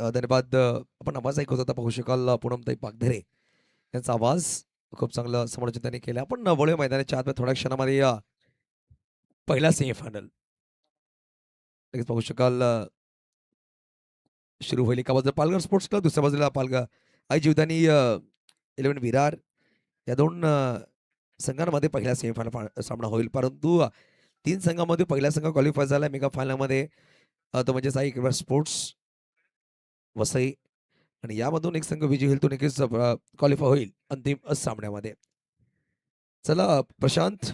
धन्यवाद. आपण आवाज ऐकत होता पाहू शकाल पूनमताई पागधरे यांचा आवाज खूप चांगलं समालोचन त्यांनी केलं. आपण वळूया मैदानाच्या आत थोड्या क्षणामध्ये पहिला सेमीफायनल लगेच पाहू शकाल सुरू होईल. एका बाजूला पालघर स्पोर्ट्स क्लब, दुसऱ्या बाजूला पालघर आई जीवदानी 11 विरार. या दोन संघांमध्ये पहिला सेमीफायनल सामना होईल. परंतु 3 संघांमध्ये पहिला संघ क्वालिफाय झाला मेगा फायनलमध्ये, तो म्हणजे साई किंवा स्पोर्ट्स वसई. आणि यामधून एक संघ विजयी होईल तो नक्कीच क्वालिफाय होईल अंतिम सामन्यामध्ये. चला प्रशांत,